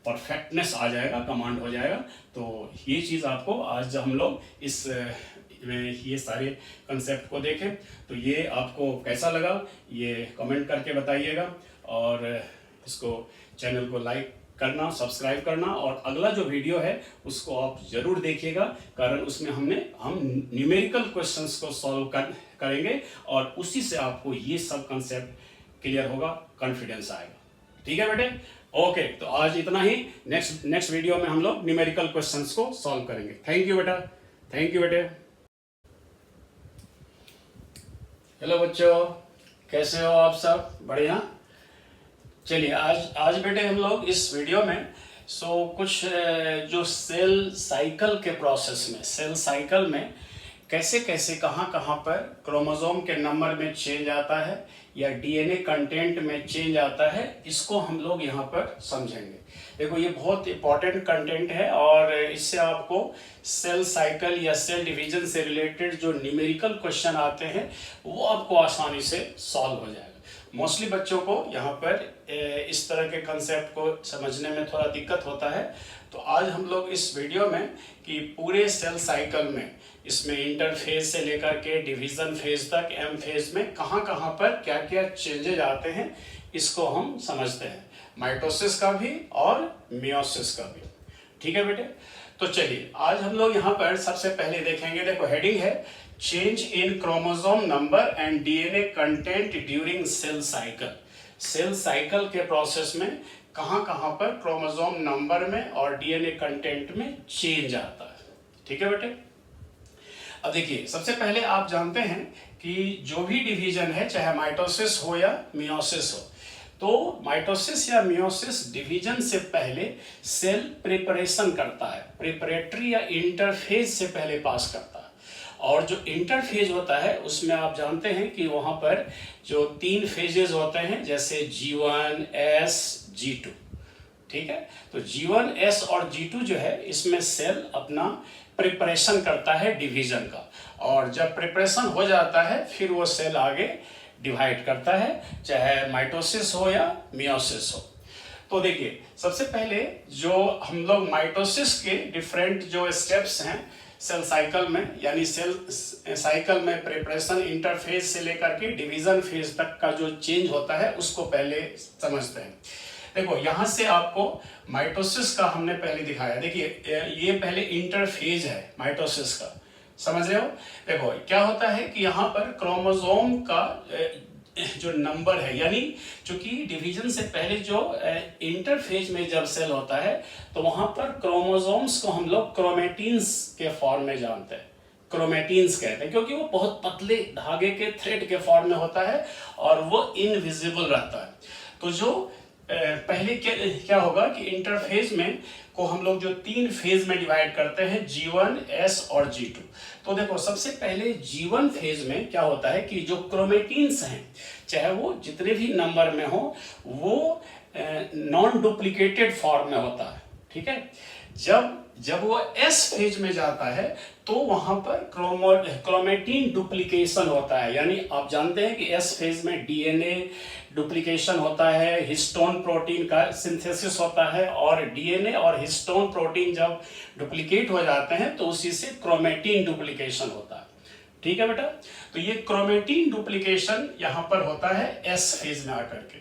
Speaker 1: परफेक्टनेस आ जाएगा, कमांड हो जाएगा। तो ये चीज़ आपको आज हम लोग इस ये सारे कंसेप्ट को देखें, तो ये आपको कैसा लगा ये कमेंट करके बताइएगा, और इसको चैनल को लाइक करना, सब्सक्राइब करना, और अगला जो वीडियो है उसको आप जरूर देखिएगा, कारण उसमें हम न्यूमेरिकल क्वेश्चंस को सॉल्व करेंगे और उसी से आपको ये सब कंसेप्ट क्लियर होगा, कॉन्फिडेंस आएगा। ठीक है बेटे, ओके, तो आज इतना ही। नेक्स्ट वीडियो में हम लोग न्यूमेरिकल क्वेश्चंस को सॉल्व करेंगे। थैंक यू बेटा, थैंक यू बेटे। हेलो बच्चों, कैसे हो आप सब? बढ़िया। चलिए आज बेटे हम लोग इस वीडियो में कुछ जो सेल साइकिल के प्रोसेस में, सेल साइकिल में कैसे कैसे कहाँ कहाँ पर क्रोमोसोम के नंबर में चेंज आता है या डीएनए कंटेंट में चेंज आता है, इसको हम लोग यहाँ पर समझेंगे। देखो, ये बहुत इंपॉर्टेंट कंटेंट है और इससे आपको सेल साइकिल या सेल डिवीजन से रिलेटेड जो न्यूमेरिकल क्वेश्चन आते हैं वो आपको आसानी से सॉल्व हो जाएगा। मोस्टली बच्चों को यहाँ पर इस तरह के कंसेप्ट को समझने में थोड़ा दिक्कत होता है। तो आज हम लोग इस वीडियो में कि पूरे सेल साइकिल में इसमें इंटरफेज से लेकर के डिवीजन फेज तक एम फेज में कहाँ कहाँ पर क्या क्या चेंजेज आते हैं इसको हम समझते हैं, माइटोसिस का भी और मियोसिस का भी। ठीक है बेटे, तो चलिए आज हम लोग यहाँ पर सबसे पहले देखेंगे, देखो हेडिंग है change in chromosome number and DNA content during cell cycle. Cell cycle के प्रोसेस में कहाँ कहाँ पर क्रोमोसोम नंबर में और डीएनए कंटेंट में चेंज आता है। ठीक है बेटे, अब देखिए सबसे पहले आप जानते हैं कि जो भी डिवीजन है चाहे माइटोसिस हो या मियोसिस हो, तो माइटोसिस या मियोसिस डिवीजन से पहले सेल प्रिपरेशन करता है, प्रिपरेटरी या इंटरफेज से पहले पास करता है। और जो इंटरफेज होता है उसमें आप जानते हैं कि वहां पर जो 3 फेजेस होते हैं जैसे G1, S, G2। ठीक है, तो G1, S और G2 जो है इसमें सेल अपना प्रिपरेशन करता है डिवीजन का, और जब प्रिपरेशन हो जाता है फिर वो सेल आगे डिवाइड करता है, चाहे माइटोसिस हो या मियोसिस हो। तो देखिए सबसे पहले जो हम लोग माइटोसिस के डिफरेंट जो स्टेप्स हैं सेल साइकिल में, यानी सेल साइकिल में प्रिपरेशन इंटरफेज से लेकर के डिवीजन फेज तक का जो चेंज होता है उसको पहले समझते हैं। देखो यहाँ से आपको माइटोसिस का हमने पहले दिखाया, देखिए ये पहले इंटरफेज है माइटोसिस का, समझ रहे हो। देखो क्या होता है कि यहाँ पर क्रोमोसोम का जो नंबर है, यानी चूंकि डिवीजन से पहले जो इंटरफेज में जब सेल होता है तो वहां पर क्रोमोसोम्स को हम लोग क्रोमेटिन्स के फॉर्म में जानते हैं, क्रोमेटिन्स कहते हैं, क्योंकि वो बहुत पतले धागे के थ्रेड के फॉर्म में होता है और वो इनविजिबल रहता है। तो जो पहले क्या होगा कि इंटरफेज में को हम लोग जो 3 फेज में डिवाइड करते हैं G1, S और G2। तो देखो सबसे पहले G1 फेज में क्या होता है कि जो क्रोमेटिन्स हैं चाहे वो जितने भी नंबर में हो वो नॉन डुप्लीकेटेड फॉर्म में होता है। ठीक है, जब वो S फेज में जाता है तो वहां पर क्रोमेटिन डुप्लीकेशन होता है, यानी आप जानते हैं कि S फेज में डीएनए डुप्लीकेशन होता है, हिस्टोन प्रोटीन का सिंथेसिस होता है, और डीएनए और हिस्टोन प्रोटीन जब डुप्लीकेट हो जाते हैं तो उसी से क्रोमेटिन डुप्लीकेशन होता है। ठीक है बेटा, तो ये क्रोमेटिन डुप्लीकेशन यहाँ पर होता है S फेज में आकर के,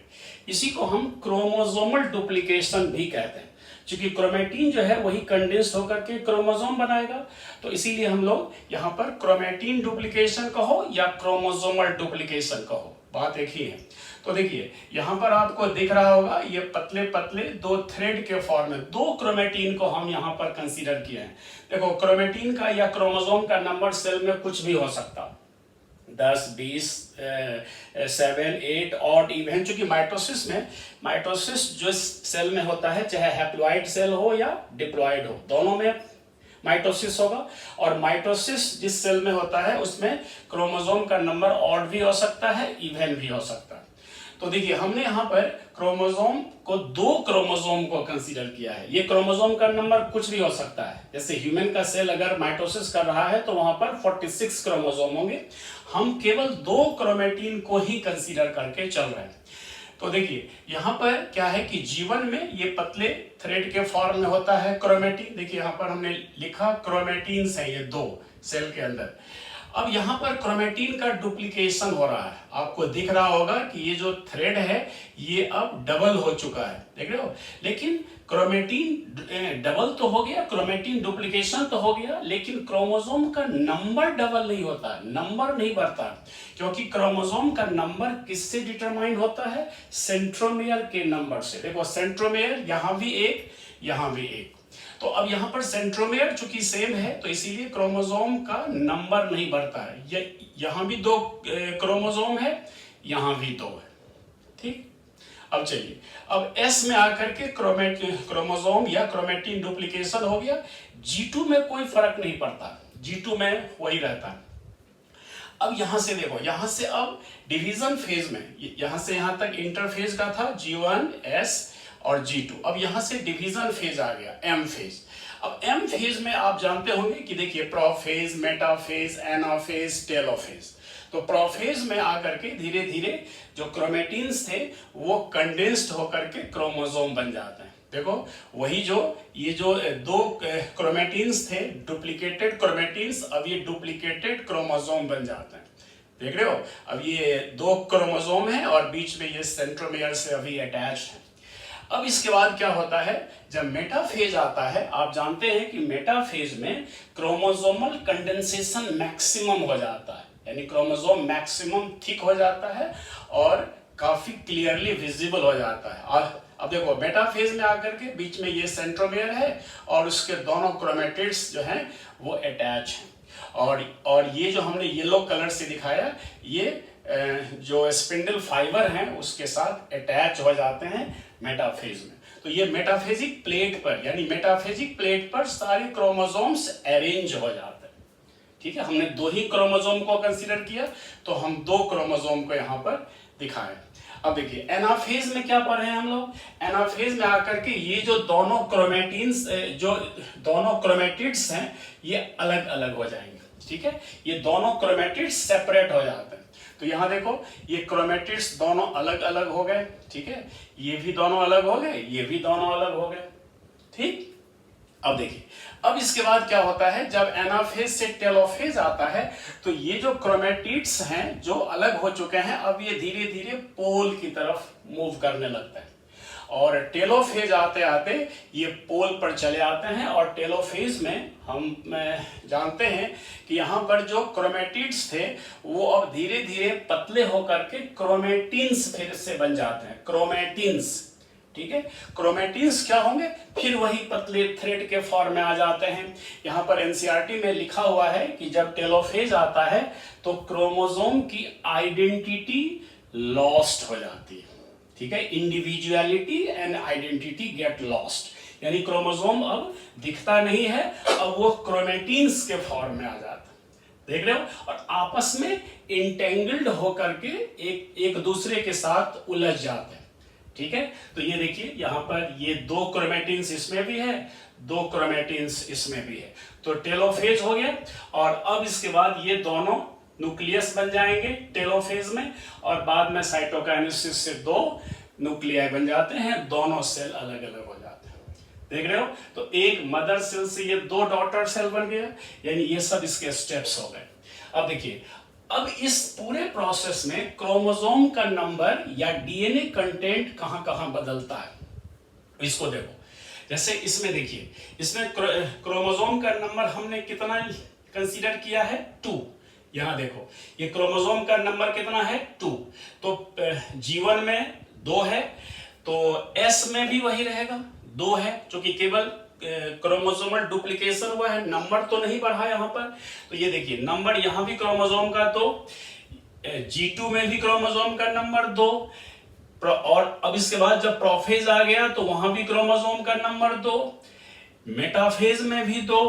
Speaker 1: इसी को हम क्रोमोसोमल डुप्लीकेशन भी कहते हैं, क्योंकि क्रोमेटिन जो है वही कंडेंस्ड होकर के क्रोमोसोम बनाएगा, तो इसीलिए हम लोग यहाँ पर क्रोमेटिन डुप्लीकेशन कहो या क्रोमोसोमल डुप्लीकेशन कहो, बात एक ही है। तो देखिए यहाँ पर आपको दिख रहा होगा ये पतले पतले 2 थ्रेड के फॉर्म में 2 क्रोमेटिन को हम यहाँ पर कंसीडर किए हैं। देखो क्रोमेटिन का या क्रोमोसोम का नंबर सेल में कुछ भी हो सकता, 10, 20, 7, 8 ऑड इवन, चूंकि माइटोसिस जो सेल में होता है चाहे हैप्लॉइड सेल हो या डिप्लॉइड हो, दोनों में माइटोसिस होगा। और माइटोसिस जिस सेल में होता है उसमें क्रोमोसोम का नंबर ऑड भी हो सकता है, इवन भी हो सकता है। तो देखिए हमने यहाँ पर क्रोमोसोम को 2 क्रोमोसोम को कंसीडर किया है। ये क्रोमोसोम का नंबर कुछ भी हो सकता है, जैसे ह्यूमन का सेल अगर माइटोसिस कर रहा है तो वहां पर 46 क्रोमोसोम होंगे, हम केवल 2 क्रोमेटिन को ही कंसीडर करके चल रहे हैं। तो देखिए यहाँ पर क्या है कि जीवन में ये पतले थ्रेड के फॉर्म में होता है क्रोमेटिन, देखिए यहाँ पर हमने लिखा क्रोमेटिन्स है ये 2 सेल के अंदर। अब यहाँ पर क्रोमेटिन का डुप्लीकेशन हो रहा है, आपको दिख रहा होगा कि ये जो थ्रेड है ये अब डबल हो चुका है, देख रहे हो। लेकिन क्रोमेटिन डबल तो हो गया, क्रोमेटिन डुप्लीकेशन तो हो गया, लेकिन क्रोमोसोम का नंबर डबल नहीं होता, नंबर नहीं बढ़ता, क्योंकि क्रोमोसोम का नंबर किससे डिटरमाइन होता है, सेंट्रोमियर के नंबर से। देखो सेंट्रोमियर यहाँ भी एक, यहाँ भी एक, तो अब यहाँ पर सेंट्रोमियर चूंकि सेम है तो इसीलिए क्रोमोसोम का नंबर नहीं बढ़ता है। यहाँ भी 2 क्रोमोसोम है, यहाँ भी 2 है। ठीक, अब चलिए अब S में आकर के क्रोमोसोम या क्रोमेटिन डुप्लीकेशन हो गया। G2 में कोई फर्क नहीं पड़ता, G2 में वही रहता है। अब यहां से देखो, यहां से अब डिवीजन फेज में, यहां से यहां तक इंटरफेज का था G1, S और G2, अब यहां से डिवीजन फेज आ गया M फेज। अब M फेज में आप जानते होंगे कि देखिए प्रोफेज, मेटाफेज, एनाफेज, टेलोफेज। तो प्रोफेज में आकर के धीरे धीरे जो क्रोमेटिन्स थे वो कंडेंस्ड होकर के क्रोमोसोम बन जाते हैं। देखो वही जो ये जो दो क्रोमेटिन्स थे, डुप्लीकेटेड क्रोमेटिन्स, अब ये डुप्लीकेटेड क्रोमोसोम बन जाते हैं। देख रहे हो, अब ये दो क्रोमोसोम है और बीच में ये सेंट्रोमियर से अभी अटैच है। अब इसके बाद क्या होता है, जब मेटाफेज आता है, आप जानते हैं कि मेटाफेज में क्रोमोसोमल कंडेंसेशन मैक्सिमम हो जाता है, यानी क्रोमोसोम मैक्सिमम थिक हो जाता है और काफी क्लियरली विजिबल हो जाता है। और अब देखो मेटाफेज में आकर के बीच में ये सेंट्रोमियर है और उसके दोनों क्रोमेटिड्स जो हैं वो अटैच हैं, और ये जो हमने येलो कलर से दिखाया, ये जो स्पिंडल फाइबर हैं उसके साथ अटैच हो जाते हैं मेटाफेज में। तो ये मेटाफेजिक प्लेट पर, यानी मेटाफेजिक प्लेट पर सारे क्रोमोसोम्स अरेंज हो जाते हैं। ठीक है, हमने दो ही क्रोमोसोम को कंसीडर किया, तो हम दो क्रोमोसोम को यहाँ पर दिखाएं। अब देखिए एनाफेज में क्या पढ़े हैं हम लोग, एनाफेज में आकर के ये जो दोनों क्रोमेटिन्स, जो दोनों क्रोमेटिड्स हैं, ये अलग अलग हो जाएंगे। ठीक है, ये दोनों क्रोमेटिड्स सेपरेट हो जाते हैं। तो यहाँ देखो ये क्रोमेटिड्स दोनों अलग अलग हो गए। ठीक है, ये भी दोनों अलग हो गए, ये भी दोनों अलग हो गए। ठीक, अब देखिए अब इसके बाद क्या होता है, जब एनाफेज से टेलोफेज आता है तो ये जो क्रोमेटिड्स हैं जो अलग हो चुके हैं, अब ये धीरे धीरे पोल की तरफ मूव करने लगता है, और टेलोफेज आते आते ये पोल पर चले आते हैं। और टेलोफेज में हम जानते हैं कि यहाँ पर जो क्रोमेटिड्स थे वो अब धीरे धीरे पतले होकर के क्रोमेटिन्स फिर से बन जाते हैं, क्रोमेटिन्स। ठीक है, क्रोमेटिन्स क्या होंगे, फिर वही पतले थ्रेड के फॉर्म में आ जाते हैं। यहाँ पर एनसीईआरटी में लिखा हुआ है कि जब टेलोफेज आता है तो क्रोमोसोम की आइडेंटिटी लॉस्ट हो जाती है। ठीक है, individuality and identity get lost, यानी क्रोमोसोम अब दिखता नहीं है, अब वो क्रोमेटिन्स के फॉर्म में आ जाता है। देख रहे हो, और आपस में इंटेंगल्ड होकर के एक दूसरे के साथ उलझ जाते हैं। ठीक है, तो ये देखिए यहाँ पर ये दो क्रोमेटिन्स इसमें भी है, दो क्रोमेटिन्स इसमें भी है, तो टेलोफेज हो गया। और अब इसके बाद ये दोनों न्यूक्लियस बन जाएंगे टेलोफेज में, और बाद में साइटोकाइनेसिस से दो न्यूक्लियाई बन जाते हैं, दोनों सेल अलग अलग हो जाते हैं। देख रहे हो, तो एक मदर सेल से ये दो डॉटर सेल बन गया, यानी ये सब इसके स्टेप्स हो गए। अब देखिए, अब इस पूरे प्रोसेस में क्रोमोसोम का नंबर या डीएनए कंटेंट कहां कहां बदलता है, इसको देखो। जैसे इसमें देखिए, इसमें क्रोमोसोम का नंबर हमने कितना कंसीडर किया है, 2। यहां देखो ये क्रोमोसोम का नंबर कितना है, 2। तो G1 में 2 है, तो S में भी वही रहेगा, 2 है, क्योंकि केवल क्रोमोसोमल डुप्लीकेशन हुआ है, नंबर तो नहीं बढ़ा यहाँ पर। तो ये देखिए नंबर यहाँ भी क्रोमोसोम का 2, G2 में भी क्रोमोसोम का नंबर 2, और अब इसके बाद जब प्रोफेज आ गया तो वहां भी क्रोमोसोम का नंबर 2, मेटाफेज में भी 2।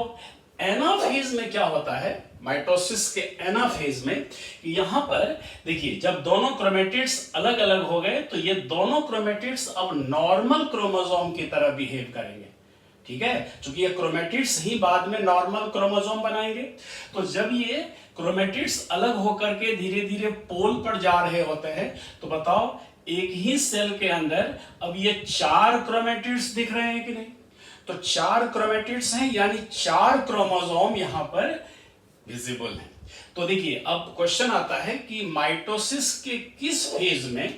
Speaker 1: एनाफेज में क्या होता है, माइटोसिस के एनाफेज में, यहां पर देखिए जब दोनों क्रोमेटिड्स अलग अलग हो गए तो ये दोनों क्रोमेटिड्स अब नॉर्मल क्रोमोसोम की तरह बिहेव करेंगे। ठीक है, क्योंकि ये क्रोमेटिड्स ही बाद में नॉर्मल क्रोमोसोम बनाएंगे। तो जब ये क्रोमेटिड्स अलग होकर के धीरे धीरे पोल पर जा रहे होते हैं, तो बताओ एक ही सेल के अंदर अब ये 4 क्रोमेटिड्स दिख रहे हैं कि नहीं, तो 4 क्रोमेटिड्स हैं, यानी 4 क्रोमोसोम यहां पर विजिबल हैं। तो देखिए अब क्वेश्चन आता है कि माइटोसिस के किस फेज में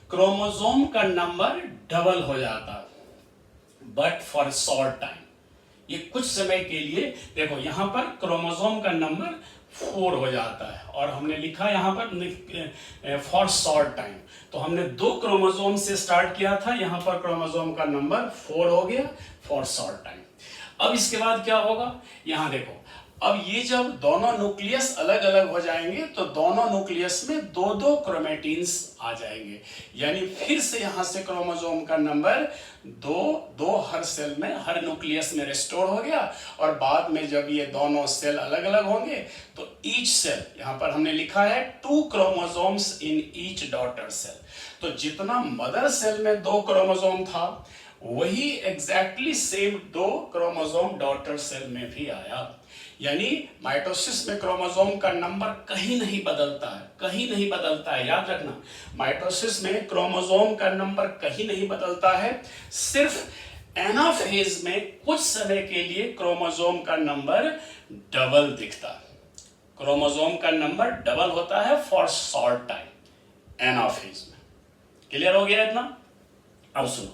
Speaker 1: क्रोमोसोम का नंबर डबल हो जाता है, बट फॉर शॉर्ट टाइम, ये कुछ समय के लिए। देखो यहां पर क्रोमोसोम का नंबर 4 हो जाता है, और हमने लिखा यहां पर फॉर शॉर्ट टाइम, तो हमने 2 क्रोमोसोम से स्टार्ट किया था, यहां पर क्रोमोसोम का नंबर 4 हो गया फॉर शॉर्ट टाइम। अब इसके बाद क्या होगा, यहां देखो, अब ये जब दोनों न्यूक्लियस अलग अलग हो जाएंगे तो दोनों न्यूक्लियस में 2-2 क्रोमेटिन्स आ जाएंगे, यानी फिर से यहां से क्रोमोसोम का नंबर 2 हर सेल में, हर न्यूक्लियस में रिस्टोर हो गया। और बाद में जब ये दोनों सेल अलग अलग होंगे तो ईच सेल, यहां पर हमने लिखा है 2 chromosomes in each daughter cell, तो जितना मदर सेल में 2 क्रोमोसोम था वही exactly same 2 chromosome daughter cell में भी आया। यानी माइटोसिस में क्रोमोसोम का नंबर कहीं नहीं बदलता है, कहीं नहीं बदलता है, याद रखना। माइटोसिस में क्रोमोसोम का नंबर कहीं नहीं बदलता है, सिर्फ एनाफेज में कुछ समय के लिए क्रोमोसोम का नंबर डबल दिखता है। क्रोमोसोम का नंबर डबल होता है फॉर शॉर्ट टाइम एनाफेज में। क्लियर हो गया इतना? अब सुनो,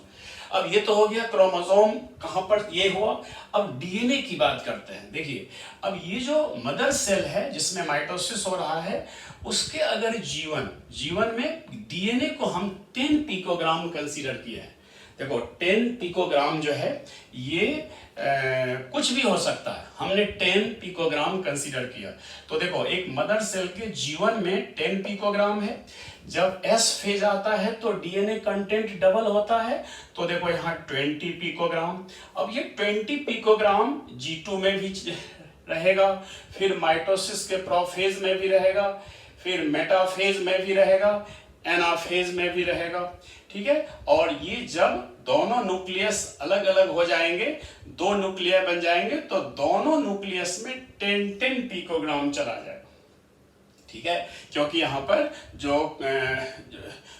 Speaker 1: अब ये तो हो गया क्रोमोसोम कहां पर ये हुआ। अब डीएनए की बात करते हैं। देखिए, अब ये जो मदर सेल है जिसमें माइटोसिस हो रहा है, उसके अगर जीवन में डीएनए को हम 10 पिकोग्राम कंसीडर किए हैं। देखो 10 पिकोग्राम जो है ये कुछ भी हो सकता है, हमने 10 पिकोग्राम कंसीडर किया। तो देखो एक मदर सेल के जीवन में 10 पिकोग्राम है। जब एस फेज आता है तो डीएनए कंटेंट डबल होता है, तो देखो यहाँ 20 पिकोग्राम। अब ये 20 पिकोग्राम G2 में भी रहेगा, फिर माइटोसिस के प्रोफेज में भी रहेगा, फिर मेटाफेज में भी रहेगा, एनाफेज में भी रहेगा। ठीक है, और ये जब दोनों न्यूक्लियस अलग अलग हो जाएंगे, 2 न्यूक्लियर बन जाएंगे, तो दोनों न्यूक्लियस में 10-10 पिकोग्राम चला जाएगा। ठीक है, क्योंकि यहाँ पर जो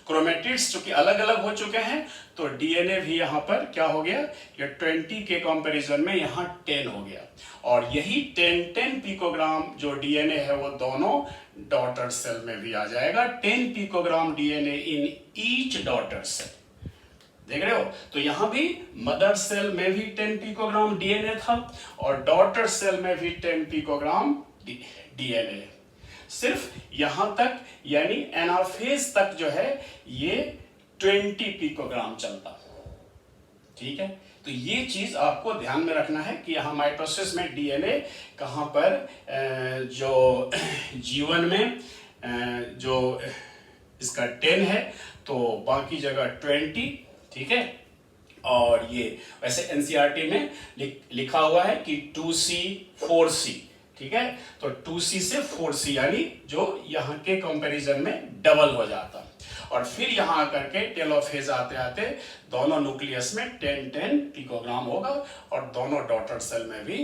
Speaker 1: क्रोमेटिड्स चूंकि अलग अलग हो चुके हैं, तो डीएनए भी यहाँ पर क्या हो गया, ये 20 के कंपैरिजन में यहाँ 10 हो गया। और यही 10-10 पिकोग्राम जो डीएनए है वो दोनों डॉटर सेल में भी आ जाएगा। 10 picogram DNA in each daughter cell. देख रहे हो? तो यहां भी मदर सेल में भी 10 पिकोग्राम डीएनए था और डॉटर सेल में भी 10 पिकोग्राम डीएनए। सिर्फ यहां तक यानी एनाफेज तक जो है ये 20 पिकोग्राम चलता। ठीक है, तो ये चीज आपको ध्यान में रखना है कि यहां माइटोसिस में डीएनए कहां पर जो जीवन में जो इसका 10 है, तो बाकी जगह 20। ठीक है, और ये वैसे एनसीईआरटी में लिखा हुआ है कि 2C 4C। ठीक है, तो 2C से 4C यानी जो यहाँ के कंपैरिजन में डबल हो जाता। और फिर यहाँ आकर के टेलोफेज आते आते दोनों न्यूक्लियस में 10-10 पिकोग्राम होगा और दोनों डॉटर सेल में भी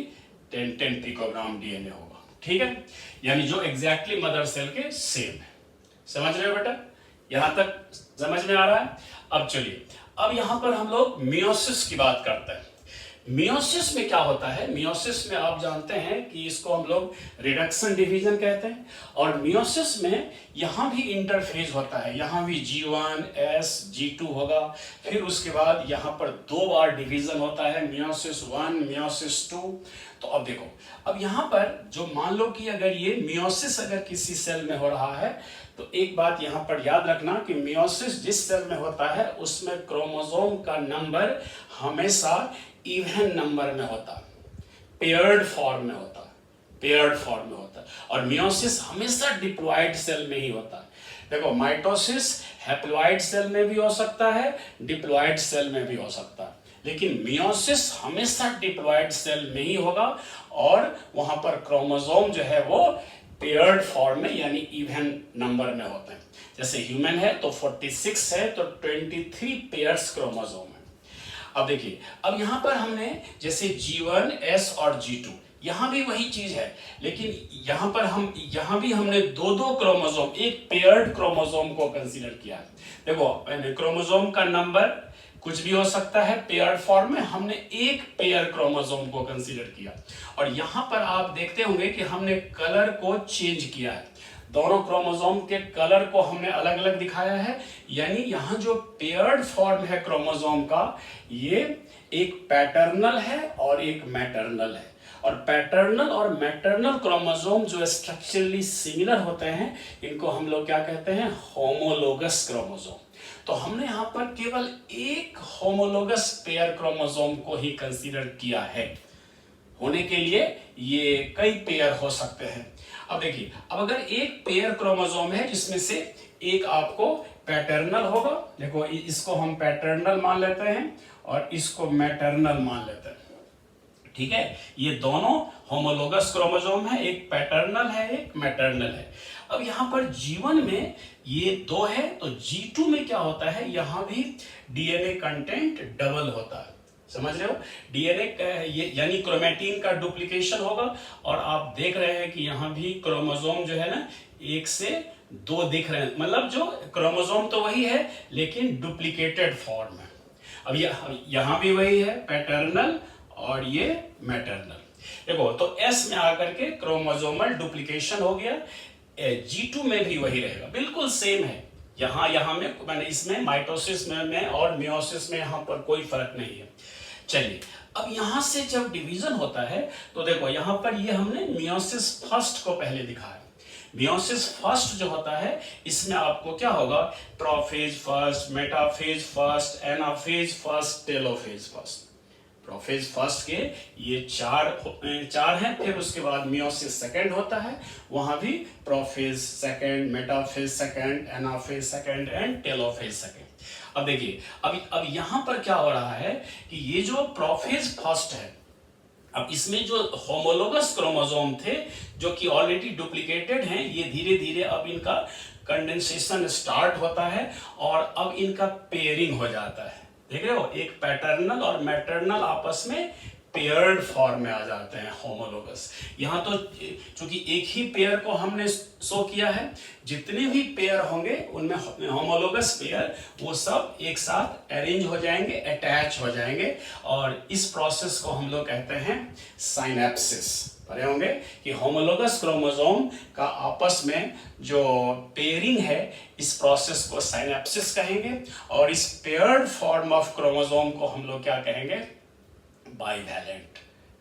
Speaker 1: 10-10 पिकोग्राम डीएनए होगा। ठीक है, यानी जो एग्जैक्टली मदर सेल के सेम है। समझ रहे हो बेटा? यहां तक समझ में आ रहा है? अब चलिए, अब यहां पर हम लोग मियोसिस की बात करते हैं। मियोसिस में क्या होता है? मियोसिस में आप जानते हैं कि इसको हम लोग रिडक्शन डिवीजन कहते हैं। और मियोसिस में यहां भी इंटरफेज होता है, यहां भी G1 S G2 होगा, फिर उसके बाद यहां पर 2 बार डिवीजन होता है, मियोसिस 1 मियोसिस 2। तो अब देखो, अब यहां पर जो मान लो कि अगर ये मियोसिस अगर किसी सेल में हो रहा है, तो एक बात यहां पर याद रखना कि मियोसिस जिस सेल में होता है उसमें क्रोमोसोम का नंबर हमेशा इवन नंबर में होता, पेयर्ड फॉर्म में होता, पेयर्ड फॉर्म में होता। और मियोसिस हमेशा डिप्लॉइड सेल में ही होता है। देखो माइटोसिस हैप्लॉइड सेल में भी हो सकता है, डिप्लॉइड सेल में भी हो सकता है, लेकिन मियोसिस हमेशा डिप्लॉइड सेल में ही होगा और वहां पर क्रोमोसोम जो है वो पेयर्ड फॉर्म में यानी इवन नंबर में होते हैं। जैसे ह्यूमन है तो 46 है, तो 23 पेयर्स क्रोमोसोम है। अब देखिए, अब यहां पर हमने जैसे G1 S और G2, यहां भी वही चीज है, लेकिन यहां भी हमने 2-2 क्रोमोसोम, एक पेयर्ड क्रोमोसोम को कंसीडर किया है। देखो क्रोमोसोम का नंबर कुछ भी हो सकता है, पेयर्ड फॉर्म में हमने एक पेयर क्रोमोसोम को कंसीडर किया। और यहां पर आप देखते होंगे कि हमने कलर को चेंज किया है, दोनों क्रोमोसोम के कलर को हमने अलग अलग दिखाया है। यानी यहाँ जो पेयर्ड फॉर्म है क्रोमोसोम का, ये एक पैटर्नल है और एक मैटरनल है। और पैटर्नल और मैटरनल क्रोमोसोम जो स्ट्रक्चरली सिमिलर होते हैं, इनको हम लोग क्या कहते हैं? Homologous chromosome. तो हमने यहाँ पर केवल एक होमोलोगस पेयर क्रोमोसोम को ही कंसीडर किया है। होने के लिए ये कई पेयर हो सकते हैं। अब देखिए, अब अगर एक पेयर क्रोमोसोम है जिसमें से एक आपको पैटर्नल होगा, देखो इसको हम पैटर्नल मान लेते हैं और इसको मैटरनल मान लेते हैं। ठीक है, ये दोनों होमोलोगस क्रोमोसोम है, एक पैटर्नल है एक मैटरनल है। अब यहां पर G1 में ये 2 है, तो G2 में क्या होता है? यहां भी डीएनए कंटेंट डबल होता है। समझ रहे हो? डीएनए ये यानी क्रोमेटिन का डुप्लीकेशन होगा, और आप देख रहे हैं कि यहाँ भी क्रोमोसोम जो है ना 1 से 2 दिख रहे हैं, मतलब जो क्रोमोसोम तो वही है लेकिन डुप्लीकेटेड फॉर्म है। अब यहाँ भी वही है, पैटर्नल और ये मैटरनल। देखो तो एस में आकर के क्रोमोसोमल डुप्लीकेशन हो गया, G2 में भी वही रहेगा, बिल्कुल सेम है। यहाँ में मैंने इसमें माइटोसिस में और मियोसिस में यहाँ पर कोई फर्क नहीं है। चलिए अब यहाँ से जब डिवीजन होता है तो देखो यहाँ पर ये हमने मियोसिस फर्स्ट को पहले दिखाया। मियोसिस फर्स्ट जो होता है इसमें आपको क्या होगा, prophase first, metaphase first, anaphase first, telophase first. Prophase first के ये चार हैं, फिर उसके बाद मियोसिस सेकंड होता है, वहां भी prophase second, metaphase second, anaphase second and telophase second. अब देखिए अब यहां पर क्या हो रहा है कि ये जो प्रोफेज फर्स्ट है, अब इसमें जो होमोलोगस क्रोमोसोम थे जो कि ऑलरेडी डुप्लीकेटेड हैं, ये धीरे धीरे अब इनका कंडेंसेशन स्टार्ट होता है और अब इनका पेयरिंग हो जाता है। देख रहे हो, एक पैटर्नल और मैटरनल आपस में पेयर्ड फॉर्म में आ जाते हैं, होमोलोगस। यहाँ तो चूंकि एक ही पेयर को हमने शो किया है, जितने भी पेयर होंगे उनमें होमोलोगस पेयर वो सब एक साथ अरेंज हो जाएंगे, अटैच हो जाएंगे, और इस प्रोसेस को हम लोग कहते हैं साइनेप्सिस। पढ़े होंगे कि होमोलोगस क्रोमोसोम का आपस में जो पेयरिंग है, इस प्रोसेस को साइनेप्सिस कहेंगे, और इस पेयर्ड फॉर्म ऑफ क्रोमोसोम को हम लोग क्या कहेंगे, बाइवैलेंट।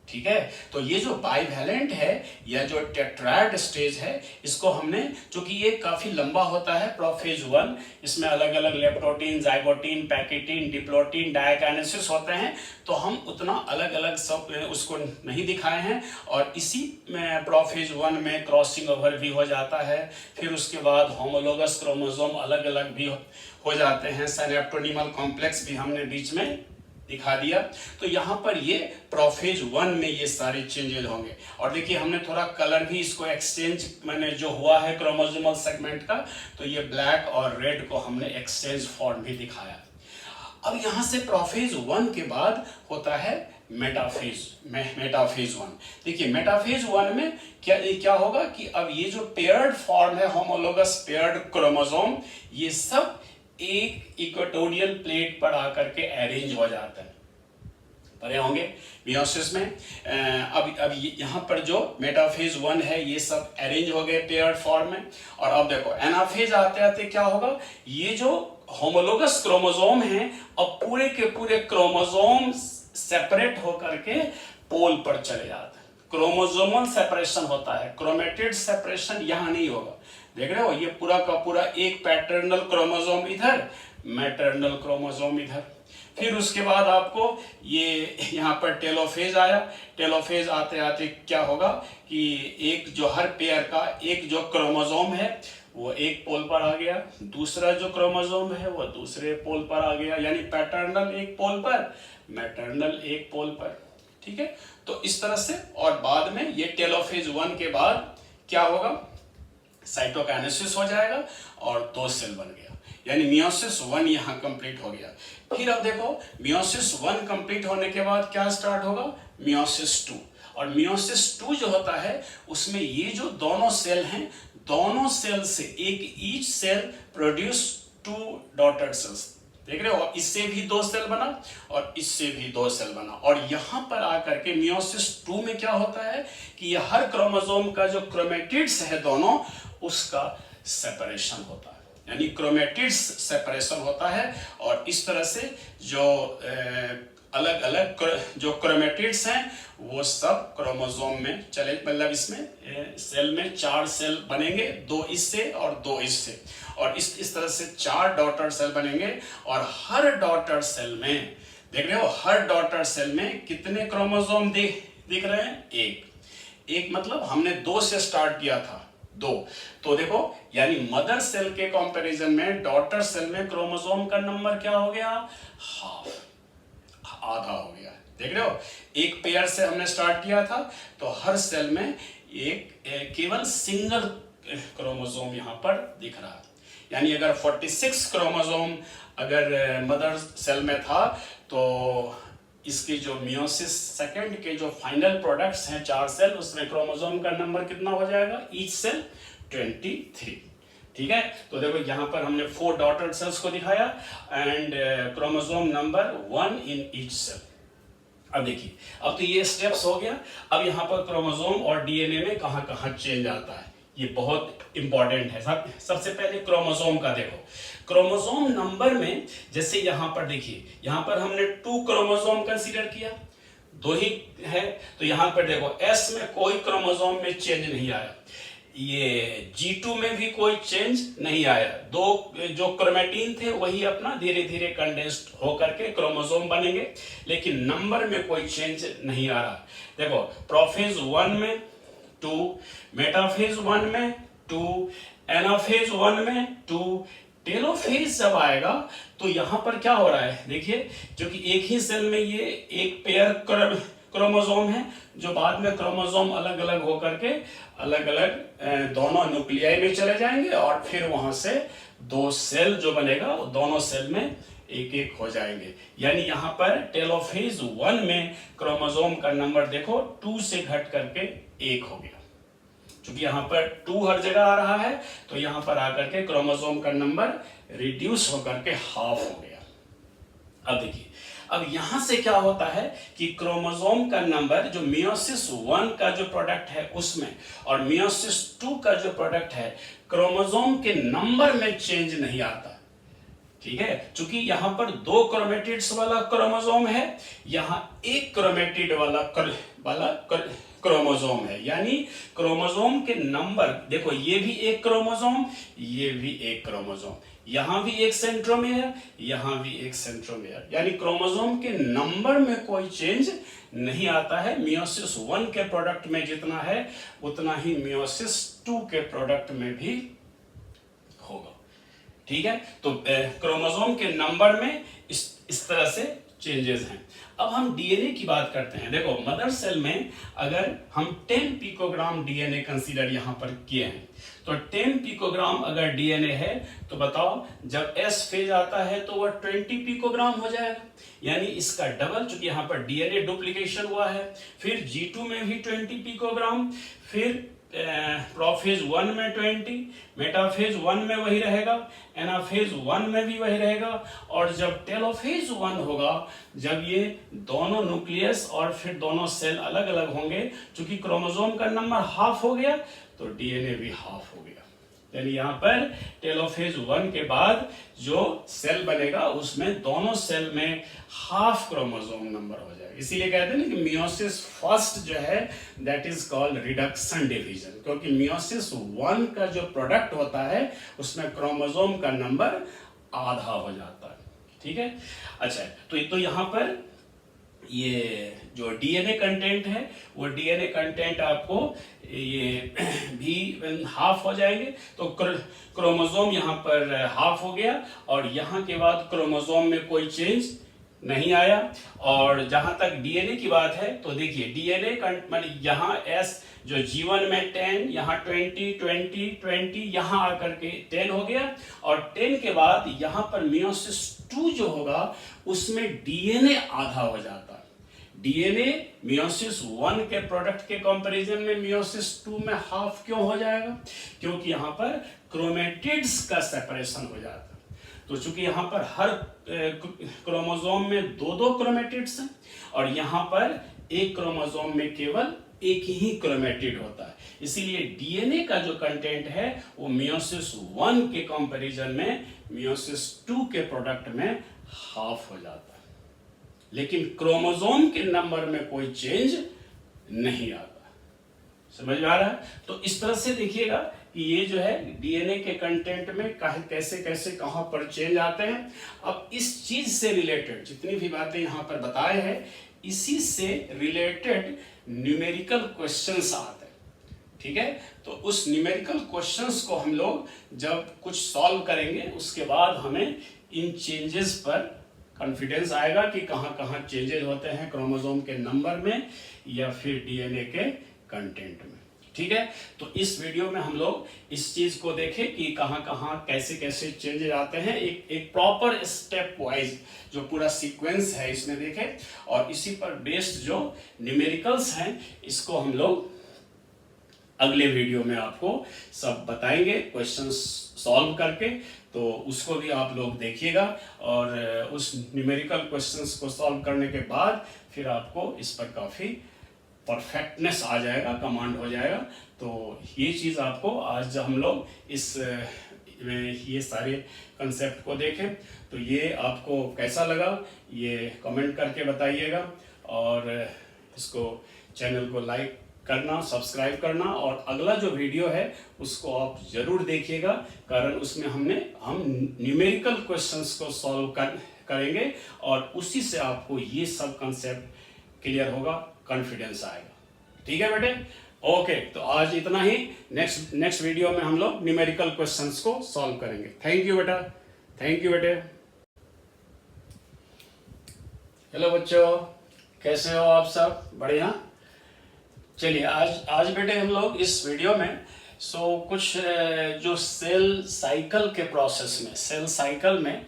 Speaker 1: ठीक है, तो ये जो बाइवैलेंट है या जो टेट्रायड स्टेज है, इसको हमने, चूंकि ये काफी लंबा होता है प्रोफेज 1, इसमें अलग अलग leptotene, zygotene, pachytene, diplotene, diakinesis होते हैं, तो हम उतना अलग अलग सब उसको नहीं दिखाए हैं। और इसी में प्रोफेज 1 में क्रॉसिंग ओवर भी हो जाता है, फिर उसके बाद होमोलोगस क्रोमोसोम अलग अलग भी हो जाते हैं, सिनेप्टोनीमल कॉम्प्लेक्स भी हमने बीच में दिखा दिया। तो यहाँ पर ये प्रोफेज 1 में ये सारे चेंजेस होंगे। और देखिए हमने थोड़ा कलर भी इसको एक्सचेंज मैंने जो हुआ है क्रोमोसोमल सेगमेंट का, तो ये ब्लैक और रेड को हमने एक्सचेंज फॉर्म भी दिखाया। अब यहाँ से प्रोफेज 1 के बाद होता है मेटाफेज 1। देखिए मेटाफेज 1 में क्या होगा कि अब ये जो पेयर्ड फॉर्म है, होमोलोगस पेयर्ड क्रोमोसोम, ये सब एक इक्वेटोरियल प्लेट पर आकर के अरेंज हो जाता है। पढ़े होंगे मियोसिस में। अब यहाँ पर जो मेटाफेज 1 है, ये सब अरेंज हो गए पेयर्ड फॉर्म में। और अब देखो एनाफेज आते आते क्या होगा, ये जो होमोलोगस क्रोमोसोम हैं, अब पूरे के पूरे क्रोमोसोम सेपरेट होकर के पोल पर चले जाते हैं। क्रोमोसोमल सेपरेशन होता है, क्रोमेटिड सेपरेशन यहाँ नहीं होगा। देख रहे हो, ये पूरा का पूरा एक पैटर्नल क्रोमोसोम इधर, मैटरनल क्रोमोसोम इधर। फिर उसके बाद आपको ये यहाँ पर टेलोफेज आया। टेलोफेज आते आते क्या होगा कि एक जो हर पेयर का एक जो क्रोमोसोम है वो एक पोल पर आ गया, दूसरा जो क्रोमोसोम है वो दूसरे पोल पर आ गया, यानी पैटर्नल एक पोल पर, मैटरनल एक पोल पर। ठीक है, तो इस तरह से। और बाद में ये टेलोफेज 1 के बाद क्या होगा, साइटोकाइनेसिस हो जाएगा और 2 सेल बन गया, यानी मियोसिस 1 यहाँ कंप्लीट हो गया। फिर अब देखो मियोसिस 1 कंप्लीट होने के बाद क्या स्टार्ट होगा, मियोसिस 2। और मियोसिस 2 जो होता है उसमें ये जो दोनों सेल हैं, दोनों सेल से एक each cell produce 2 daughter cells. देख रहे हो, इससे भी 2 सेल बना और इससे भी 2 सेल बना। और यहां पर आकर के मियोसिस 2 में क्या होता है कि ये हर क्रोमोसोम का जो क्रोमेटिड्स है दोनों, उसका सेपरेशन होता है, यानी क्रोमेटिड्स सेपरेशन होता है। और इस तरह से जो अलग अलग जो क्रोमेटिड्स हैं वो सब क्रोमोसोम में चले, मतलब इसमें सेल में 4 सेल बनेंगे, 2 इससे और 2 इससे, और इस तरह से 4 डॉटर सेल बनेंगे। और हर डॉटर सेल में, देख रहे हो, हर डॉटर सेल में कितने क्रोमोसोम दिख रहे हैं, एक मतलब हमने 2 से स्टार्ट किया था, 2। तो देखो यानी मदर सेल के कंपैरिजन में डॉटर सेल में क्रोमोसोम का नंबर क्या हो गया, हाफ, आधा हो गया। देख रहे हो, एक पेयर से हमने स्टार्ट किया था, तो हर सेल में एक केवल सिंगल क्रोमोसोम यहां पर दिख रहा है। यानी अगर 46 क्रोमोसोम अगर मदर सेल में था, तो इसकी जो मियोसिस सेकंड के जो फाइनल प्रोडक्ट्स हैं 4 सेल, उसमें क्रोमोसोम का नंबर कितना हो जाएगा, ईच सेल 23। ठीक है, तो देखो यहाँ पर हमने 4 डॉटेड सेल्स को दिखाया and chromosome number 1 in each cell. अब देखिए, अब तो ये स्टेप्स हो गया। अब यहाँ पर क्रोमोसोम और डीएनए में कहाँ कहाँ चेंज आता है, ये बहुत इंपॉर्टेंट है। सबसे पहले क्रोमोसोम का देखो, क्रोमोसोम नंबर में जैसे यहाँ पर देखिए, यहाँ पर हमने 2 क्रोमोसोम कंसीडर किया, 2 ही है, तो यहाँ पर देखो एस में कोई क्रोमोसोम में चेंज नहीं आया, ये G2 में भी कोई चेंज नहीं आया। 2 जो क्रोमेटिन थे वही अपना धीरे धीरे कंडेंस्ड होकर के क्रोमोसोम बनेंगे, लेकिन नंबर में कोई चेंज नहीं आ रहा। देखो प्रोफेज 1 में 2, मेटाफेज 1 में 2, एनाफेज 1 में 2, टेलोफेज जब आएगा तो यहां पर क्या हो रहा है, देखिए, जो कि एक ही सेल में ये एक पेयर क्रोमोसोम है, जो बाद में क्रोमोसोम अलग अलग होकर के अलग अलग दोनों न्यूक्लियाई में चले जाएंगे और फिर वहां से 2 सेल जो बनेगा वो दोनों सेल में एक एक हो जाएंगे। यानी यहाँ पर टेलोफेज 1 में क्रोमोसोम का नंबर देखो 2 से घट करके 1 हो गया। क्योंकि यहाँ पर 2 हर जगह आ रहा है, तो यहाँ पर आकर के क्रोमोसोम का नंबर रिड्यूस होकर के हाफ हो गया। अब देखिए, अब यहां से क्या होता है कि क्रोमोसोम का नंबर जो मियोसिस 1 का जो प्रोडक्ट है उसमें और मियोसिस 2 का जो प्रोडक्ट है, क्रोमोसोम के नंबर में चेंज नहीं आता। ठीक है, क्योंकि यहां पर 2 क्रोमेटिड्स वाला क्रोमोसोम है, यहां 1 क्रोमेटिड वाला क्रोमोसोम है। यानी क्रोमोसोम के नंबर देखो, ये भी एक क्रोमोसोम, ये भी एक क्रोमोसोम, यहां भी एक सेंट्रोमियर, यहां भी एक सेंट्रोमियर, यानी क्रोमोसोम के नंबर में कोई चेंज नहीं आता है। मियोसिस 1 के प्रोडक्ट में जितना है उतना ही मियोसिस 2 के प्रोडक्ट में भी होगा। ठीक है, तो क्रोमोसोम के नंबर में इस तरह से चेंजेस हैं। अब हम डीएनए की बात करते हैं। देखो मदर सेल में अगर हम 10 पिकोग्राम डीएनए कंसीडर यहां पर किए हैं, तो 10 पिकोग्राम अगर डीएनए है तो बताओ जब एस फेज आता है तो वह 20 पिकोग्राम हो जाएगा, यानी इसका डबल। चूंकि यहां पर डीएनए डुप्लीकेशन हुआ है, फिर G2 में भी 20 पिकोग्राम, फिर प्रोफेज 1 में 20, मेटाफेज 1 में वही रहेगा, एनाफेज 1 में भी वही रहेगा, और जब टेलोफेज 1 होगा, जब ये दोनों न्यूक्लियस और फिर दोनों सेल अलग अलग होंगे, क्योंकि क्रोमोसोम का नंबर हाफ हो गया तो डीएनए भी हाफ हो गया। यानी यहाँ पर टेलोफेज 1 के बाद जो सेल बनेगा उसमें दोनों सेल में हाफ क्रोमोसोम नंबर हो जाएगा। इसीलिए कहते हैं ना कि मियोसिस फर्स्ट जो है that is called reduction division, क्योंकि मियोसिस 1 का जो प्रोडक्ट होता है उसमें क्रोमोसोम का नंबर आधा हो जाता है। ठीक है, अच्छा, तो यहाँ पर ये जो डीएनए कंटेंट है वो डीएनए कंटेंट आपको ये भी हाफ हो जाएंगे। तो क्रोमोसोम यहाँ पर हाफ हो गया और यहाँ के बाद क्रोमोसोम में कोई चेंज नहीं आया। और जहां तक डीएनए की बात है तो देखिए डीएनए मतलब यहाँ एस जो G1 में 10, यहाँ 20, 20, 20, यहाँ आकर के 10 हो गया, और 10 के बाद यहाँ पर मियोसिस 2 जो होगा उसमें डीएनए आधा हो जाता है। डीएनए मियोसिस 1 के प्रोडक्ट के कंपैरिजन में मियोसिस 2 में हाफ क्यों हो जाएगा, क्योंकि यहाँ पर क्रोमेटिड्स का सेपरेशन हो जाता है। तो चूंकि यहाँ पर हर क्रोमोसोम में 2-2 क्रोमेटिड्स हैं और यहाँ पर एक क्रोमोसोम में केवल एक ही क्रोमेटिड होता है, इसीलिए डीएनए का जो कंटेंट है वो मियोसिस 1 के कंपैरिजन में मियोसिस 2 के प्रोडक्ट में हाफ हो जाता है। लेकिन क्रोमोसोम के नंबर में कोई चेंज नहीं आता। समझ में आ रहा है? तो इस तरह से देखिएगा कि ये जो है डीएनए के कंटेंट में कैसे कैसे कहां पर चेंज आते हैं। अब इस चीज से रिलेटेड जितनी भी बातें यहां पर बताए हैं, इसी से रिलेटेड न्यूमेरिकल क्वेश्चंस आते हैं। ठीक है, तो उस न्यूमेरिकल क्वेश्चंस को हम लोग जब कुछ सॉल्व करेंगे उसके बाद हमें इन चेंजेस पर कॉन्फिडेंस आएगा कि कहां कहां चेंजेस होते हैं क्रोमोसोम के नंबर में या फिर डीएनए के कंटेंट में। ठीक है। तो इस वीडियो में हम लोग इस चीज को देखें कि कहाँ कहाँ कैसे कैसे चेंजेस आते हैं, एक प्रॉपर स्टेप वाइज जो पूरा सीक्वेंस है इसमें देखें, और इसी पर बेस्ड जो न्यूमेरिकल्स हैं इसको हम लोग अगले वीडियो में आपको सब बताएंगे क्वेश्चंस सॉल्व करके। तो उसको भी आप लोग देखिएगा, और उस न्यूमेरिकल क्वेश्चंस को सॉल्व करने के बाद फिर आपको इस पर काफ़ी परफेक्टनेस आ जाएगा, कमांड हो जाएगा। तो ये चीज़ आपको आज हम लोग इस ये सारे कंसेप्ट को देखें, तो ये आपको कैसा लगा ये कमेंट करके बताइएगा, और इसको चैनल को लाइक करना, सब्सक्राइब करना, और अगला जो वीडियो है उसको आप जरूर देखिएगा, कारण उसमें हम न्यूमेरिकल क्वेश्चंस को सॉल्व करेंगे, और उसी से आपको ये सब कंसेप्ट क्लियर होगा, कॉन्फिडेंस आएगा। ठीक है बेटे, ओके। तो आज इतना ही, नेक्स्ट वीडियो में हम लोग न्यूमेरिकल क्वेश्चंस को सॉल्व करेंगे। थैंक यू बेटा, थैंक यू बेटे। हेलो बच्चों, कैसे हो आप सब? बढ़िया। चलिए आज बेटे हम लोग इस वीडियो में कुछ जो सेल साइकिल के प्रोसेस में, सेल साइकिल में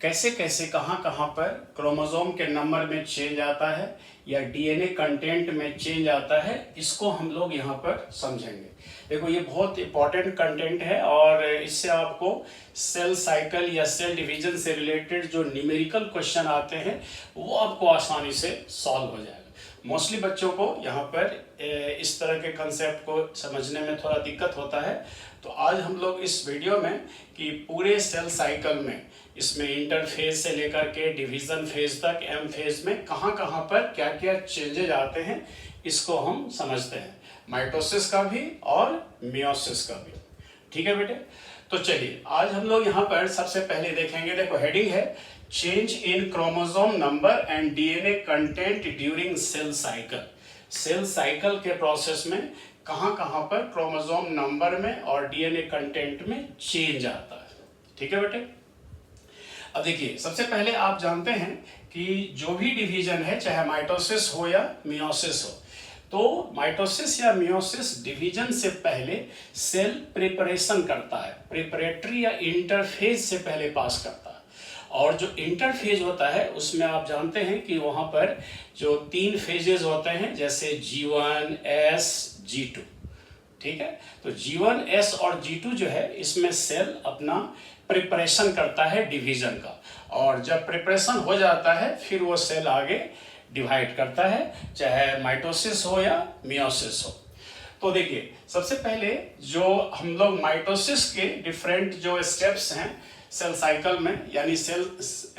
Speaker 1: कैसे कैसे कहाँ कहाँ पर क्रोमोसोम के नंबर में चेंज आता है या डीएनए कंटेंट में चेंज आता है, इसको हम लोग यहाँ पर समझेंगे। देखो ये बहुत इंपॉर्टेंट कंटेंट है, और इससे आपको सेल साइकिल या सेल डिवीजन से रिलेटेड जो न्यूमेरिकल क्वेश्चन आते हैं वो आपको आसानी से सॉल्व हो जाएगा। मोस्टली बच्चों को यहाँ पर इस तरह के कंसेप्ट को समझने में थोड़ा दिक्कत होता है। तो आज हम लोग इस वीडियो में कि पूरे सेल साइकिल में, इसमें इंटरफेज से लेकर के डिवीजन फेज तक, एम फेज में कहाँ कहाँ पर क्या क्या चेंजेज आते हैं इसको हम समझते हैं, माइटोसिस का भी और मियोसिस का भी। ठीक है बेटे, तो चलिए आज हम लोग यहाँ पर सबसे पहले देखेंगे। देखो हेडिंग है change in chromosome number and DNA content during cell cycle. Cell cycle के प्रोसेस में कहाँ कहाँ पर क्रोमोसोम नंबर में और डीएनए कंटेंट में चेंज आता है। ठीक है बेटे, अब देखिए सबसे पहले आप जानते हैं कि जो भी डिवीजन है, चाहे माइटोसिस हो या मियोसिस हो, तो माइटोसिस या मियोसिस डिवीजन से पहले सेल प्रिपरेशन करता है, प्रिपरेटरी या इंटरफेज से पहले पास करता है। और जो इंटरफेज होता है उसमें आप जानते हैं कि वहां पर जो 3 फेजेस होते हैं, जैसे G1, S, G2। ठीक है, तो G1, S और G2 जो है इसमें सेल अपना प्रिपरेशन करता है डिवीजन का, और जब प्रिपरेशन हो जाता है फिर वो सेल आगे डिवाइड करता है, चाहे माइटोसिस हो या मियोसिस हो। तो देखिए सबसे पहले जो हम लोग माइटोसिस के डिफरेंट जो स्टेप्स हैं सेल साइकिल में, यानी सेल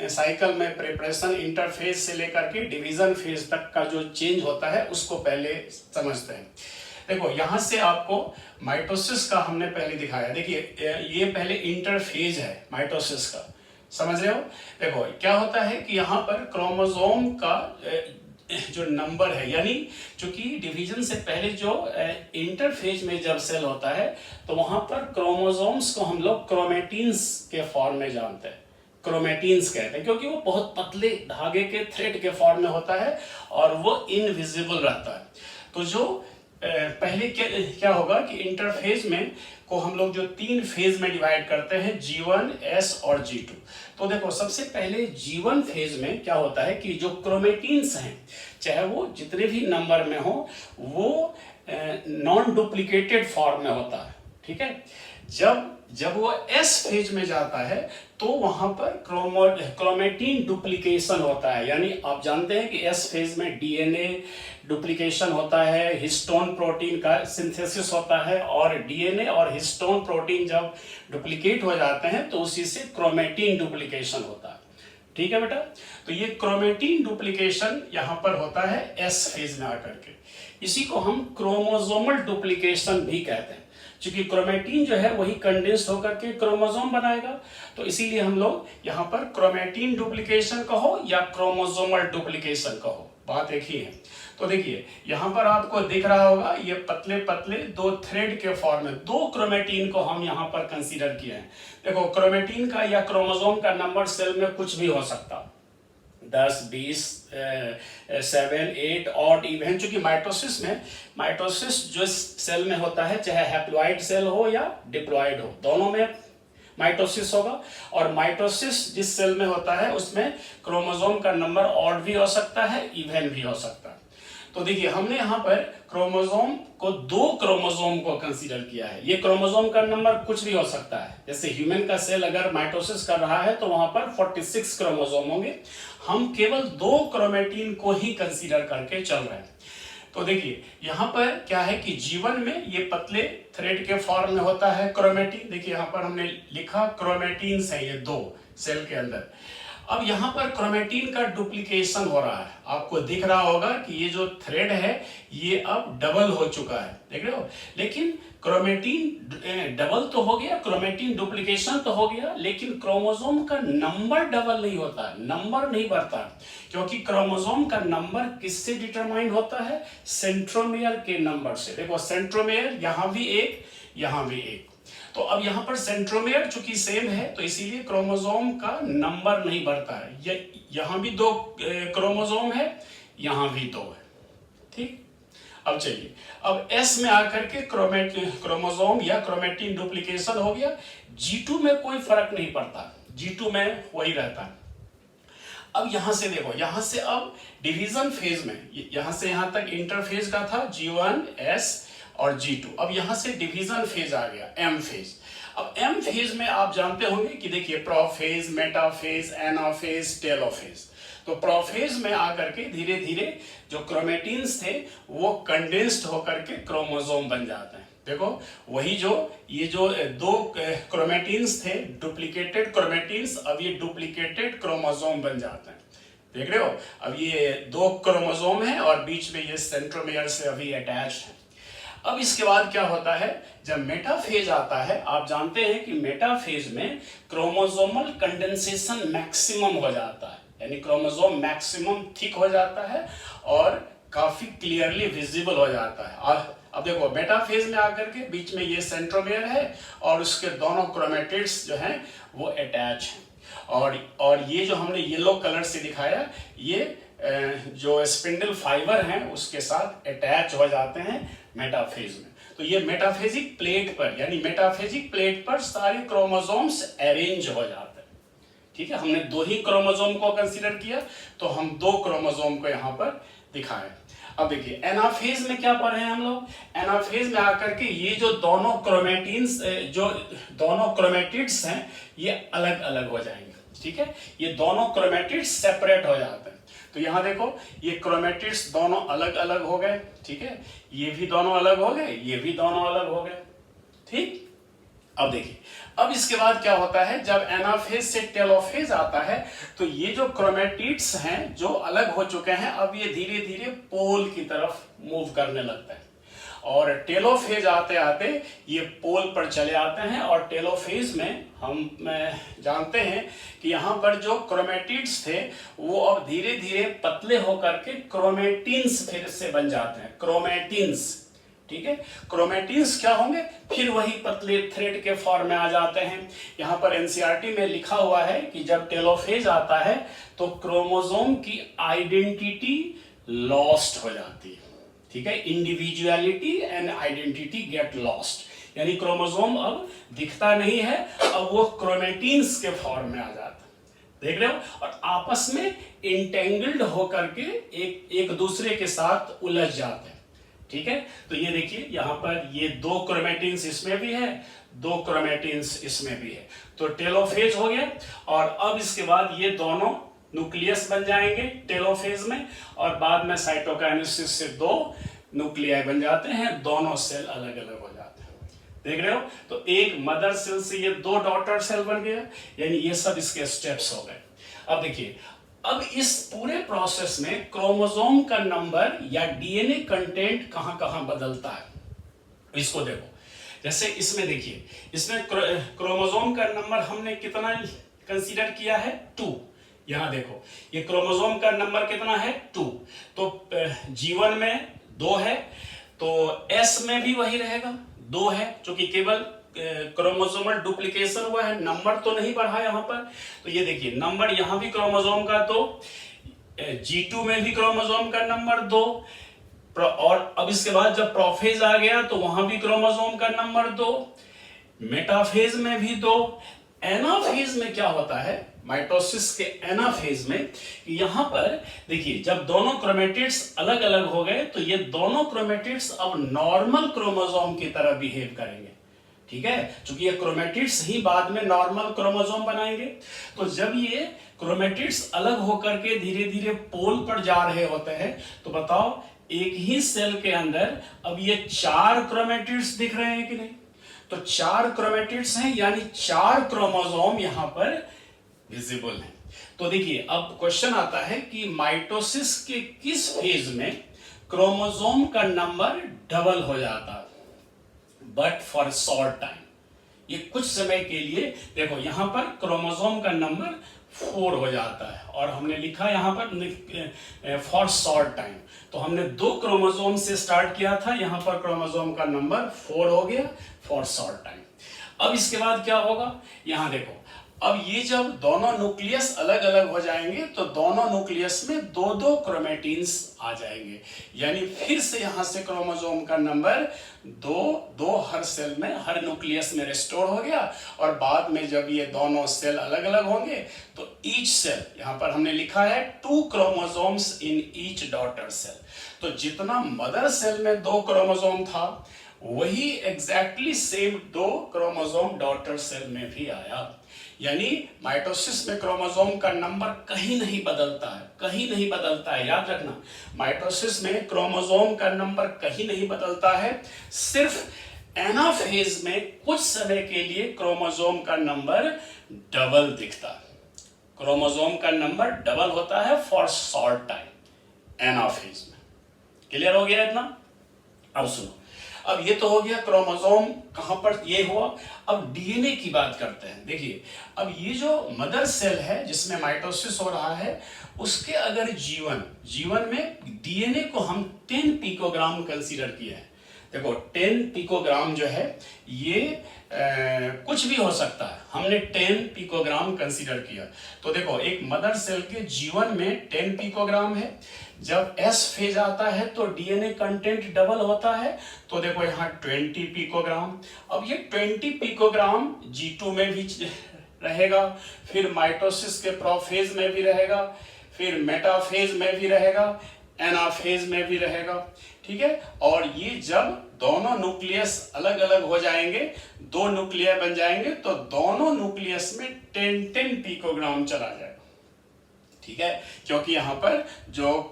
Speaker 1: साइकिल में प्रिपरेशन, इंटरफेज से लेकर के डिवीजन फेज तक का जो चेंज होता है उसको पहले समझते हैं। देखो यहाँ से आपको माइटोसिस का हमने पहले दिखाया। देखिए ये पहले इंटरफेज है माइटोसिस का, समझ रहे हो? देखो क्या होता है कि यहाँ पर क्रोमोसोम का जो नंबर है, यानी चूंकि डिवीजन से पहले जो इंटरफेज में जब सेल होता है तो वहां पर क्रोमोसोम्स को हम लोग क्रोमेटिन्स के फॉर्म में जानते हैं, क्रोमेटिन्स कहते हैं, क्योंकि वो बहुत पतले धागे के थ्रेड के फॉर्म में होता है और वो इनविजिबल रहता है। तो जो पहले क्या होगा कि इंटरफेज में को हम लोग जो 3 फेज में डिवाइड करते हैं, G1, S और G2। तो देखो सबसे पहले G1 फेज में क्या होता है कि जो क्रोमेटिन्स हैं, चाहे वो जितने भी नंबर में हो, वो नॉन डुप्लीकेटेड फॉर्म में होता है। ठीक है, जब वो S फेज में जाता है तो वहां पर क्रोमेटिन डुप्लीकेशन होता है, यानी आप जानते हैं कि S फेज में डीएनए डुप्लीकेशन होता है, हिस्टोन प्रोटीन का सिंथेसिस होता है, और डीएनए और हिस्टोन प्रोटीन जब डुप्लीकेट हो जाते हैं तो उसी से क्रोमेटिन डुप्लीकेशन होता है। ठीक है बेटा, तो ये क्रोमेटिन डुप्लीकेशन यहाँ पर होता है S फेज में आकर के, इसी को हम क्रोमोसोमल डुप्लीकेशन भी कहते हैं, क्योंकि क्रोमेटिन जो है वही कंडेंस होकर के क्रोमोसोम बनाएगा। तो इसीलिए हम लोग यहाँ पर क्रोमेटिन डुप्लीकेशन कहो या क्रोमोसोमल डुप्लीकेशन कहो, बात एक ही है। तो देखिए यहाँ पर आपको दिख रहा होगा ये पतले पतले 2 थ्रेड के फॉर्म में 2 क्रोमेटिन को हम यहाँ पर कंसीडर किए हैं। देखो क्रोमेटिन का या क्रोमोसोम का नंबर सेल में कुछ भी हो सकता, 10, 20, 7, 8 ऑड इवन, चूंकि माइटोसिस जो सेल में होता है, चाहे हैप्लॉइड सेल हो या डिप्लॉइड हो, दोनों में माइटोसिस होगा। और माइटोसिस जिस सेल में होता है उसमें क्रोमोसोम का नंबर ऑड भी हो सकता है, इवन भी हो सकता है। तो देखिए हमने यहाँ पर क्रोमोसोम को 2 क्रोमोसोम को कंसीडर किया है। ये क्रोमोसोम का नंबर कुछ भी हो सकता है, जैसे ह्यूमन का सेल अगर माइटोसिस कर रहा है तो वहां पर 46 क्रोमोसोम होंगे। हम केवल 2 क्रोमेटिन को ही कंसीडर करके चल रहे हैं। तो देखिए यहाँ पर क्या है कि जीवन में ये पतले थ्रेड के फॉर्म में होता है क्रोमेटिन। देखिए यहाँ पर हमने लिखा क्रोमेटिन्स है ये 2 सेल के अंदर। अब यहाँ पर क्रोमेटिन का डुप्लीकेशन हो रहा है, आपको दिख रहा होगा कि ये जो थ्रेड है ये अब डबल हो चुका है, देख रहे हो। लेकिन क्रोमेटिन डबल तो हो गया, क्रोमेटिन डुप्लीकेशन तो हो गया, लेकिन क्रोमोसोम का नंबर डबल नहीं होता, नंबर नहीं बढ़ता, क्योंकि क्रोमोसोम का नंबर किससे डिटरमाइन होता है? सेंट्रोमियर के नंबर से। देखो सेंट्रोमियर यहाँ भी एक, यहाँ भी एक, तो अब यहाँ पर सेंट्रोमियर चूंकि सेम है तो इसीलिए क्रोमोसोम का नंबर नहीं बढ़ता है। यहाँ भी 2 क्रोमोसोम है, यहाँ भी 2 है, ठीक। अब चलिए, अब S में आकर के क्रोमोसोम या क्रोमेटिन डुप्लीकेशन हो गया। G2 में कोई फर्क नहीं पड़ता, G2 में वही रहता है। अब यहां से देखो, यहां से अब डिवीजन फेज में, यहां से यहां तक इंटरफेज का था G1, S और G2। अब यहां से डिवीजन फेज आ गया, M फेज। अब M फेज में आप जानते होंगे कि देखिए प्रोफेज, मेटाफेज, एनाफेज, टेलोफेज। तो प्रोफेज में आकर के धीरे धीरे जो क्रोमेटिन्स थे वो कंडेंस्ड होकर के क्रोमोसोम बन जाते हैं। देखो वही जो ये जो 2 क्रोमेटिन्स थे, डुप्लीकेटेड क्रोमेटिन्स, अब ये डुप्लीकेटेड क्रोमोसोम बन जाते हैं, देख रहे हो। अब ये 2 क्रोमोसोम है और बीच में ये सेंट्रोमियर से अभी अटैच है। अब इसके बाद क्या होता है, जब मेटाफेज आता है, आप जानते हैं कि मेटाफेज में क्रोमोसोमल कंडेंसेशन मैक्सिमम हो जाता है, यानी क्रोमोसोम मैक्सिमम थिक हो जाता है और काफी क्लियरली विजिबल हो जाता है। और अब देखो मेटाफेज में आकर के बीच में ये सेंट्रोमियर है और उसके दोनों क्रोमेटिड्स जो हैं वो अटैच हैं। और ये जो हमने येलो कलर से दिखाया, ये जो स्पिंडल फाइबर हैं उसके साथ अटैच हो जाते हैं मेटाफेज में। तो ये मेटाफेजिक प्लेट पर, यानी मेटाफेजिक प्लेट पर सारे क्रोमोसोम्स अरेंज हो जाते हैं, ठीक है। हमने 2 ही क्रोमोसोम को कंसीडर किया तो हम 2 क्रोमोसोम को यहाँ पर दिखाएं। अब देखिए एनाफेज में क्या पढ़े हैं हम लोग, एनाफेज में आकर के ये जो दोनों क्रोमेटिन्स, जो दोनों क्रोमेटिड्स हैं ये अलग अलग हो जाएंगे, ठीक है। ये दोनों क्रोमेटिड्स सेपरेट हो जाते हैं। तो यहाँ देखो ये क्रोमेटिड्स दोनों अलग अलग हो गए, ठीक है। ये भी दोनों अलग हो गए, ये भी दोनों अलग हो गए, ठीक। अब देखिए, अब इसके बाद क्या होता है, जब एनाफेज से टेलोफेज आता है तो ये जो क्रोमेटिड्स हैं जो अलग हो चुके हैं, अब ये धीरे धीरे पोल की तरफ मूव करने लगता है। और टेलोफेज आते आते ये पोल पर चले आते हैं। और टेलोफेज में हम जानते हैं कि यहाँ पर जो क्रोमेटिड्स थे वो अब धीरे धीरे पतले होकर के क्रोमेटिन्स फिर से बन जाते हैं, क्रोमेटिन्स, ठीक है। क्रोमेटिन्स क्या होंगे, फिर वही पतले थ्रेड के फॉर्म में आ जाते हैं। यहाँ पर एनसीईआरटी में लिखा हुआ है कि जब टेलोफेज आता है तो क्रोमोसोम की आइडेंटिटी लॉस्ट हो जाती है, ठीक है। Individuality and identity get lost, यानी क्रोमोसोम अब दिखता नहीं है, अब वो क्रोमेटिन्स के फॉर्म में आ जाता है, देख रहे हो। और आपस में इंटेंगल्ड होकर के एक दूसरे के साथ उलझ जाते हैं, ठीक है। तो ये देखिए यहाँ पर ये 2 क्रोमेटिन्स इसमें भी है, 2 क्रोमेटिन्स इसमें भी है, तो टेलोफेज हो गया। और अब इसके बाद ये दोनों न्यूक्लियस बन जाएंगे टेलोफेज में, और बाद में साइटोकाइनेसिस से 2 न्यूक्लियाई बन जाते हैं, दोनों सेल अलग अलग हो जाते हैं, देख रहे हो। तो एक मदर सेल से ये 2 डॉटर सेल बन गया, यानी ये सब इसके स्टेप्स हो गए। अब देखिए, अब इस पूरे प्रोसेस में क्रोमोसोम का नंबर या डीएनए कंटेंट कहां कहां बदलता है, इसको देखो। जैसे इसमें देखिए, इसमें क्रोमोसोम का नंबर हमने कितना कंसीडर किया है, 2। यहां देखो ये क्रोमोसोम का नंबर कितना है, 2। तो G1 में 2 है, तो S में भी वही रहेगा, 2 है, क्योंकि केवल क्रोमोसोमल डुप्लीकेशन हुआ है, नंबर तो नहीं बढ़ा यहाँ पर। तो ये देखिए नंबर यहाँ भी क्रोमोसोम का 2, G2 में भी क्रोमोसोम का नंबर 2, और अब इसके बाद जब प्रोफेज आ गया तो वहां भी क्रोमोसोम का नंबर 2, मेटाफेज में भी 2। एनाफेज में क्या होता है, माइटोसिस के एनाफेज में, यहां पर देखिए जब दोनों क्रोमेटिड्स अलग अलग हो गए तो ये दोनों क्रोमेटिड्स अब नॉर्मल क्रोमोसोम की तरह बिहेव करेंगे, ठीक है, क्योंकि ये क्रोमेटिड्स ही बाद में नॉर्मल क्रोमोसोम बनाएंगे। तो जब ये क्रोमेटिड्स अलग होकर के धीरे धीरे पोल पर जा रहे होते हैं तो बताओ एक ही सेल के अंदर अब ये 4 क्रोमेटिड्स दिख रहे हैं कि नहीं? तो 4 क्रोमेटिड्स हैं, यानी 4 क्रोमोसोम यहां पर विजिबल हैं। तो देखिए अब क्वेश्चन आता है कि माइटोसिस के किस फेज में क्रोमोसोम का नंबर डबल हो जाता है, बट फॉर शॉर्ट टाइम, ये कुछ समय के लिए। देखो यहां पर क्रोमोसोम का नंबर 4 हो जाता है और हमने लिखा यहां पर फॉर शॉर्ट टाइम, तो हमने 2 क्रोमोसोम से स्टार्ट किया था, यहां पर क्रोमोसोम का नंबर 4 हो गया फॉर शॉर्ट टाइम। अब इसके बाद क्या होगा, यहां देखो, अब ये जब दोनों न्यूक्लियस अलग अलग हो जाएंगे तो दोनों न्यूक्लियस में 2-2 क्रोमेटिन्स आ जाएंगे, यानी फिर से यहां से क्रोमोसोम का नंबर 2 हर सेल में, हर न्यूक्लियस में रिस्टोर हो गया। और बाद में जब ये दोनों सेल अलग अलग होंगे तो ईच सेल, यहां पर हमने लिखा है 2 chromosomes in each daughter cell, तो जितना मदर सेल में 2 क्रोमोसोम था वही exactly same 2 chromosome daughter cell में भी आया। यानी माइटोसिस में क्रोमोसोम का नंबर कहीं नहीं बदलता है, कहीं नहीं बदलता है, याद रखना, माइटोसिस में क्रोमोसोम का नंबर कहीं नहीं बदलता है, सिर्फ एनाफेज में कुछ समय के लिए क्रोमोसोम का नंबर डबल दिखता है। क्रोमोसोम का नंबर डबल होता है फॉर शॉर्ट टाइम एनाफेज में। क्लियर हो गया इतना? अब सुनो, अब ये तो हो गया क्रोमोसोम कहां पर ये हुआ। अब डीएनए की बात करते हैं। देखिए अब ये जो मदर सेल है जिसमें माइटोसिस हो रहा है, उसके अगर जीवन में डीएनए को हम 10 पिकोग्राम कंसीडर किए हैं। देखो 10 पिकोग्राम जो है ये कुछ भी हो सकता है, हमने 10 पिकोग्राम कंसीडर किया। तो देखो एक मदर सेल के जीवन में 10 पिकोग्राम है, जब एस फेज आता है तो डीएनए कंटेंट डबल होता है, तो देखो यहाँ 20 पिकोग्राम। अब ये 20 पिकोग्राम G2 में भी रहेगा, फिर माइटोसिस के प्रोफेज में भी रहेगा, फिर मेटाफेज में भी रहेगा, एनाफेज में भी रहेगा, ठीक है। और ये जब दोनों न्यूक्लियस अलग अलग हो जाएंगे, 2 न्यूक्लियर बन जाएंगे, तो दोनों न्यूक्लियस में 10-10 पिकोग्राम चला जाएगा, ठीक है, क्योंकि यहाँ पर जो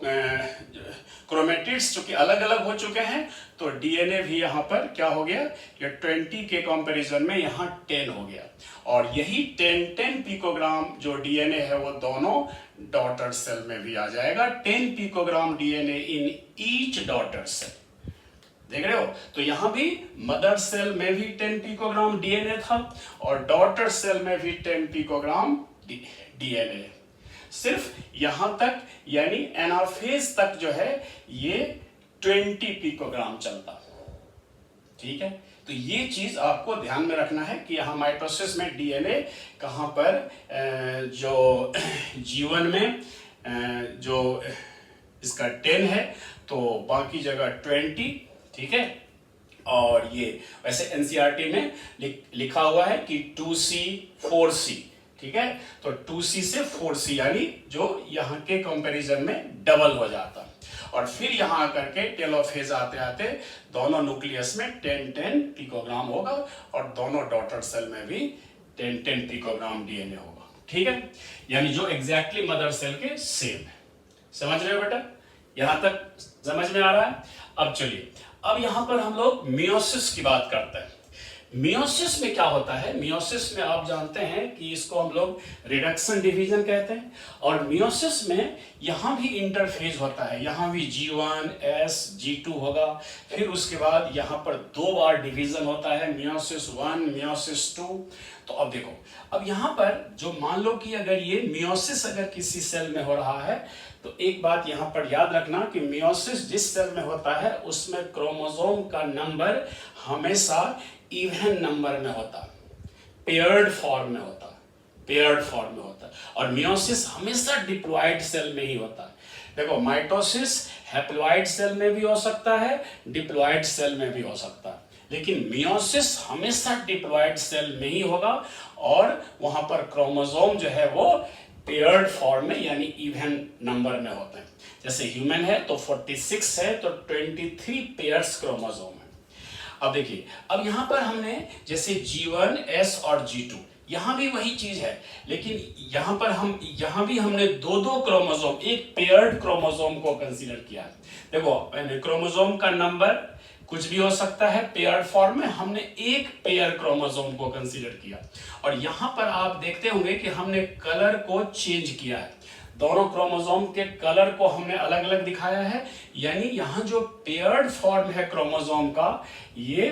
Speaker 1: क्रोमेटिड्स चूंकि अलग अलग हो चुके हैं तो डीएनए भी यहाँ पर क्या हो गया, ये 20 के कंपैरिजन में यहाँ 10 हो गया। और यही 10-10 पिकोग्राम जो डीएनए है वो दोनों डॉटर सेल में भी आ जाएगा। 10 picogram DNA in each daughter cell, देख रहे हो। तो यहां भी मदर सेल में भी 10 पिकोग्राम डीएनए था और डॉटर सेल में भी 10 पिकोग्राम डीएनए। सिर्फ यहां तक यानी एनाफेज तक जो है ये 20 पिकोग्राम चलता, ठीक है। तो ये चीज आपको ध्यान में रखना है कि यहां माइटोसिस में डीएनए कहां पर जो जीवन में जो इसका 10 है तो बाकी जगह 20, ठीक है। और ये वैसे एनसीईआरटी में लिखा हुआ है कि 2C 4C, ठीक है। तो 2C से 4C यानी जो यहाँ के कंपैरिजन में डबल हो जाता, और फिर यहाँ आकर के टेलोफेज आते आते दोनों न्यूक्लियस में 10-10 पिकोग्राम होगा और दोनों डॉटर सेल में भी 10-10 पिकोग्राम डीएनए होगा, ठीक है। यानी जो एग्जैक्टली मदर सेल के सेम है। समझ रहे हो बेटा? यहां तक समझ में आ रहा है? अब चलिए, अब यहां पर हम लोग मियोसिस की बात करते हैं। मियोसिस में क्या होता है? मियोसिस में आप जानते हैं कि इसको हम लोग रिडक्शन डिवीजन कहते हैं, और मियोसिस में यहां भी इंटरफेज होता है, यहां भी G1 S G2 होगा, फिर उसके बाद यहां पर 2 बार डिवीजन होता है, मियोसिस 1 मियोसिस 2। तो अब देखो, अब यहां पर जो मान लो कि अगर ये मियोसिस अगर किसी सेल में हो रहा है तो एक बात यहां पर याद रखना कि मियोसिस जिस सेल में होता है उसमें क्रोमोसोम का नंबर हमेशा इवन नंबर में होता, पेयर्ड फॉर्म में होता, और मियोसिस हमेशा डिप्लॉयड सेल में ही होता है। देखो माइटोसिस हैप्लॉइड सेल में भी हो सकता है, डिप्लॉइड सेल में भी हो सकता है, लेकिन मियोसिस हमेशा डिप्लॉइड सेल में ही होगा और वहां पर क्रोमोसोम जो है वो पेयर्ड फॉर्म में यानी इवन नंबर में होते हैं। जैसे ह्यूमन है तो 46 है तो 23 पेयर्स क्रोमोसोम है। अब देखिए, अब यहां पर हमने जैसे G1, S और G2, यहां भी वही चीज है, लेकिन यहां भी हमने दो क्रोमोसोम, एक पेयर्ड क्रोमोसोम को कंसीडर किया है। देखो क्रोमोसोम का नंबर कुछ भी हो सकता है, पेयर्ड फॉर्म में हमने एक पेयर क्रोमोसोम को कंसीडर किया। और यहां पर आप देखते होंगे कि हमने कलर को चेंज किया है, दोनों क्रोमोसोम के कलर को हमने अलग अलग दिखाया है। यानी यहाँ जो पेयर्ड फॉर्म है क्रोमोसोम का, ये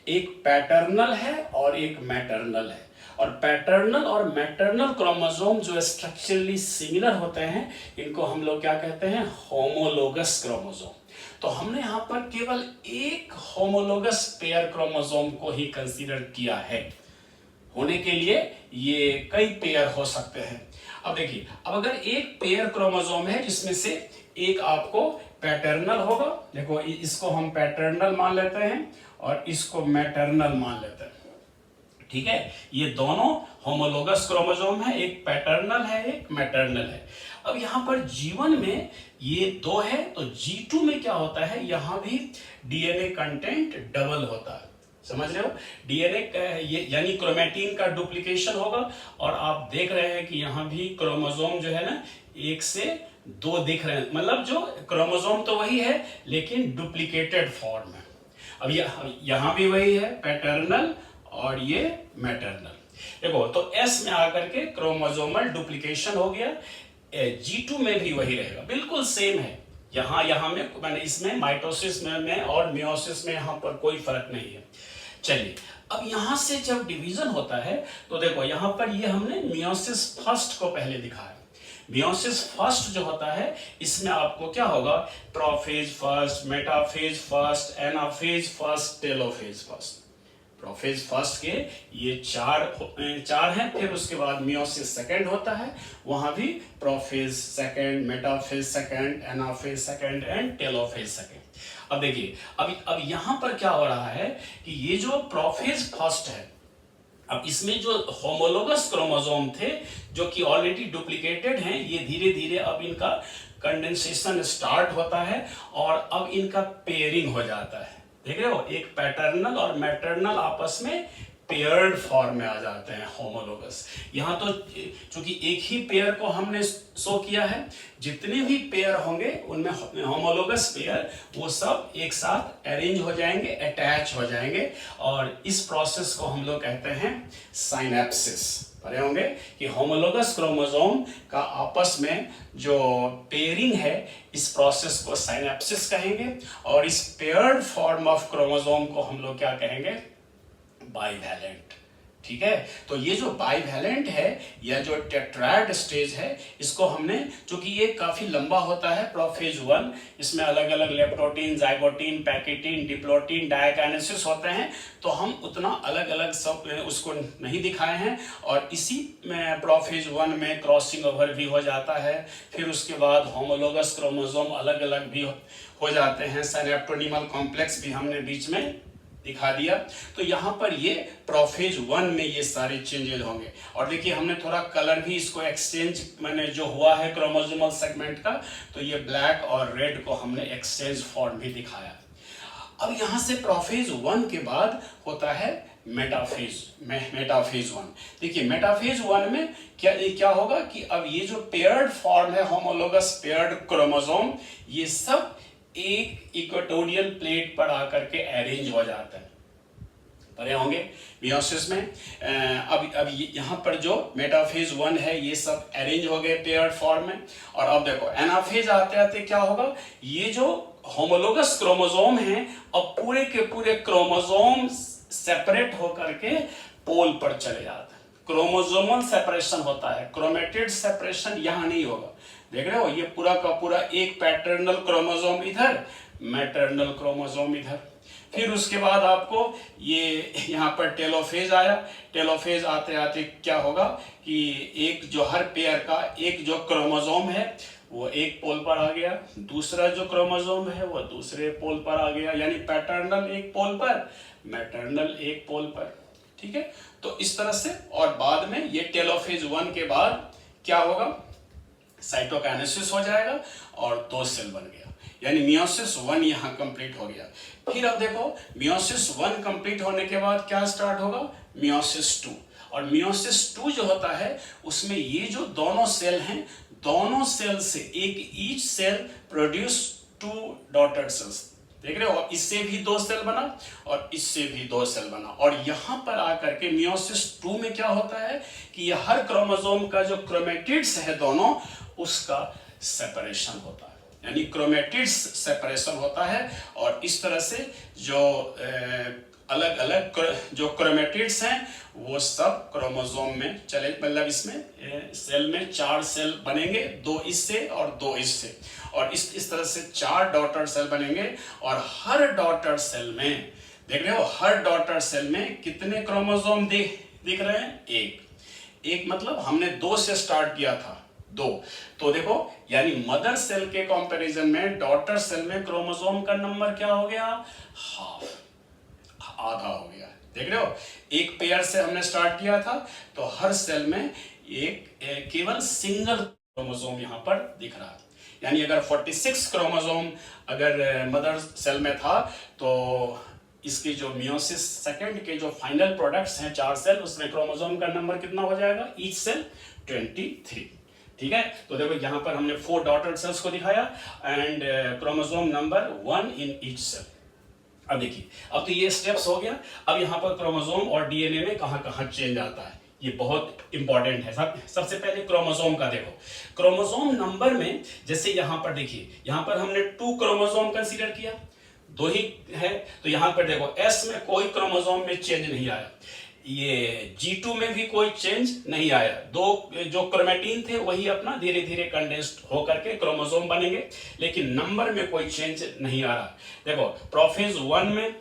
Speaker 1: एक पैटर्नल है और एक मैटरनल है। और पैटर्नल और मैटरनल क्रोमोसोम जो स्ट्रक्चरली सिमिलर होते हैं, इनको हम लोग क्या कहते हैं, होमोलोगस क्रोमोसोम। तो हमने यहाँ पर केवल एक होमोलोगस पेयर क्रोमोसोम को ही कंसीडर किया है। होने के लिए ये कई पेयर हो सकते हैं। अब देखिए, अब अगर एक पेयर क्रोमोसोम है जिसमें से एक आपको पैटर्नल होगा, देखो इसको हम पैटर्नल मान लेते हैं और इसको मैटरनल मान लेते हैं, ठीक है। ये दोनों होमोलोगस क्रोमोसोम है, एक पैटर्नल है एक मैटरनल है। अब यहाँ पर G1 में ये दो है तो G2 में क्या होता है, यहाँ भी डीएनए कंटेंट डबल होता है, समझ रहे हो। डीएनए यानी क्रोमेटिन का डुप्लीकेशन होगा और आप देख रहे हैं कि यहाँ भी क्रोमोसोम जो है ना 1 से 2 दिख रहे हैं, मतलब जो क्रोमोसोम तो वही है लेकिन डुप्लीकेटेड फॉर्म है। अब यहाँ भी वही है, पैटर्नल और ये मैटरनल। देखो तो S में आकर के क्रोमोसोमल डुप्लीकेशन हो गया, G2 में भी वही रहेगा, बिल्कुल सेम है। यहाँ में मैंने इसमें माइटोसिस में और मियोसिस में यहाँ पर कोई फर्क नहीं है। चलिए, अब यहाँ से जब डिवीजन होता है तो देखो यहाँ पर ये हमने मियोसिस फर्स्ट को पहले दिखाया। मियोसिस फर्स्ट जो होता है इसमें आपको क्या होगा, prophase first, metaphase first, anaphase first, telophase first. Prophase first के ये चार हैं, फिर उसके बाद मियोसिस सेकंड होता है, वहां भी prophase second, metaphase second, anaphase second and telophase second. अब देखिए, अब यहां पर क्या हो रहा है कि ये जो प्रोफेज फर्स्ट है, अब इसमें जो होमोलोगस क्रोमोसोम थे जो कि ऑलरेडी डुप्लीकेटेड हैं, ये धीरे धीरे अब इनका कंडेंसेशन स्टार्ट होता है और अब इनका पेयरिंग हो जाता है। देख रहे हो, एक पैटर्नल और मैटरनल आपस में पेयर्ड फॉर्म में आ जाते हैं, होमोलोगस। यहाँ तो चूंकि एक ही पेयर को हमने शो किया है, जितने भी पेयर होंगे उनमें होमोलोगस पेयर वो सब एक साथ अरेंज हो जाएंगे, अटैच हो जाएंगे, और इस प्रोसेस को हम लोग कहते हैं साइनेप्सिस। पढ़े होंगे कि होमोलोगस क्रोमोसोम का आपस में जो पेयरिंग है, इस प्रोसेस को साइनेप्सिस कहेंगे, और इस पेयर्ड फॉर्म ऑफ क्रोमोसोम को हम लोग क्या कहेंगे, बाइवैलेंट। ठीक है, तो ये जो बाइवैलेंट है या जो टेट्रायड स्टेज है, इसको हमने, चूंकि ये काफी लंबा होता है, प्रोफेज 1, इसमें अलग अलग leptotene, zygotene, pachytene, diplotene, diakinesis होते हैं, तो हम उतना अलग अलग सब उसको नहीं दिखाए हैं। और इसी में प्रोफेज 1 में क्रॉसिंग ओवर भी हो जाता है, फिर उसके बाद होमोलोगस क्रोमोसोम अलग अलग भी हो जाते हैं, सिनेप्टोनीमल कॉम्प्लेक्स भी हमने बीच में दिखा दिया। तो यहाँ पर ये प्रोफेज 1 में ये सारे चेंजेस होंगे। और देखिए, हमने थोड़ा कलर भी इसको एक्सचेंज मैंने जो हुआ है क्रोमोसोमल सेगमेंट का, तो ये ब्लैक और रेड को हमने एक्सचेंज फॉर्म भी दिखाया। अब यहाँ से प्रोफेज 1 के बाद होता है मेटाफेज 1। देखिए, मेटाफेज 1 में क्या होगा कि अब ये जो पेयर्ड फॉर्म है, होमोलोगस पेयर्ड क्रोमोसोम, ये सब एक इक्वेटोरियल प्लेट पर आकर के अरेंज हो जाता है। पढ़े होंगे मियोसिस में। अब यहाँ पर जो मेटाफेज 1 है, ये सब अरेंज हो गए पेयर्ड फॉर्म में। और अब देखो एनाफेज आते आते क्या होगा, ये जो होमोलोगस क्रोमोसोम हैं, अब पूरे के पूरे क्रोमोसोम सेपरेट होकर के पोल पर चले जाते हैं। क्रोमोसोमल सेपरेशन होता है, क्रोमेटिड सेपरेशन यहाँ नहीं होगा। देख रहे हो, ये पूरा का पूरा एक पैटर्नल क्रोमोसोम इधर, मैटरनल क्रोमोसोम इधर। फिर उसके बाद आपको ये यहाँ पर टेलोफेज आया। टेलोफेज आते आते क्या होगा कि एक जो हर पेयर का एक जो क्रोमोसोम है, वो एक पोल पर आ गया, दूसरा जो क्रोमोसोम है वो दूसरे पोल पर आ गया, यानी पैटर्नल एक पोल पर, मैटरनल एक पोल पर। ठीक है, तो इस तरह से। और बाद में ये टेलोफेज 1 के बाद क्या होगा, साइटोकाइनेसिस हो जाएगा और 2 सेल बन गया, यानी मियोसिस 1 यहाँ कंप्लीट हो गया। फिर अब देखो मियोसिस 1 कंप्लीट होने के बाद क्या स्टार्ट होगा, मियोसिस 2। और मियोसिस 2 जो होता है उसमें ये जो दोनों सेल हैं, दोनों सेल से एक each cell produce 2 daughter cells, देख रहे हो। और इससे भी 2 सेल बना और इससे भी 2 सेल बना। और यहां पर आकर के मियोसिस 2 में क्या होता है कि ये हर क्रोमोसोम का जो क्रोमेटिड्स है दोनों, उसका सेपरेशन होता है, यानी क्रोमेटिड्स सेपरेशन होता है। और इस तरह से जो अलग अलग जो क्रोमेटिड्स हैं वो सब क्रोमोसोम में चले, मतलब इसमें सेल में 4 सेल बनेंगे, 2 इससे और 2 इससे। और इस तरह से 4 डॉटर सेल बनेंगे। और हर डॉटर सेल में देख रहे हो, हर डॉटर सेल में कितने क्रोमोसोम दिख रहे हैं, एक मतलब हमने 2 से स्टार्ट किया था, 2। तो देखो यानी मदर सेल के कंपैरिजन में डॉटर सेल में क्रोमोसोम का नंबर क्या हो गया, हाफ, आधा हो गया। देख रहे हो, एक पेयर से हमने स्टार्ट किया था तो हर सेल में एक केवल सिंगल क्रोमोसोम यहां पर दिख रहा है। यानी अगर 46 क्रोमोसोम अगर मदर सेल में था तो इसकी जो मियोसिस सेकंड के जो फाइनल प्रोडक्ट्स हैं 4 सेल, उसमें क्रोमोसोम का नंबर कितना हो जाएगा, ईच सेल 23। ठीक है, तो देखो यहां पर हमने 4 डॉटर सेल्स को दिखाया and chromosome number 1 in each cell. अब देखिए, अब तो ये स्टेप्स हो गया। अब यहाँ पर क्रोमोसोम और डीएनए में कहाँ कहाँ चेंज आता है, ये बहुत इंपॉर्टेंट है। सबसे पहले क्रोमोसोम का देखो, क्रोमोसोम नंबर में जैसे यहाँ पर देखिए, यहाँ पर हमने 2 क्रोमोसोम कंसीडर किया, 2 ही है। तो यहाँ पर देखो एस में कोई क्रोमोसोम में चेंज नहीं आया, ये G2 में भी कोई चेंज नहीं आया। 2 जो क्रोमेटिन थे वही अपना धीरे धीरे कंडेंस्ड होकर के क्रोमोसोम बनेंगे, लेकिन नंबर में कोई चेंज नहीं आ रहा। देखो प्रोफेज 1 में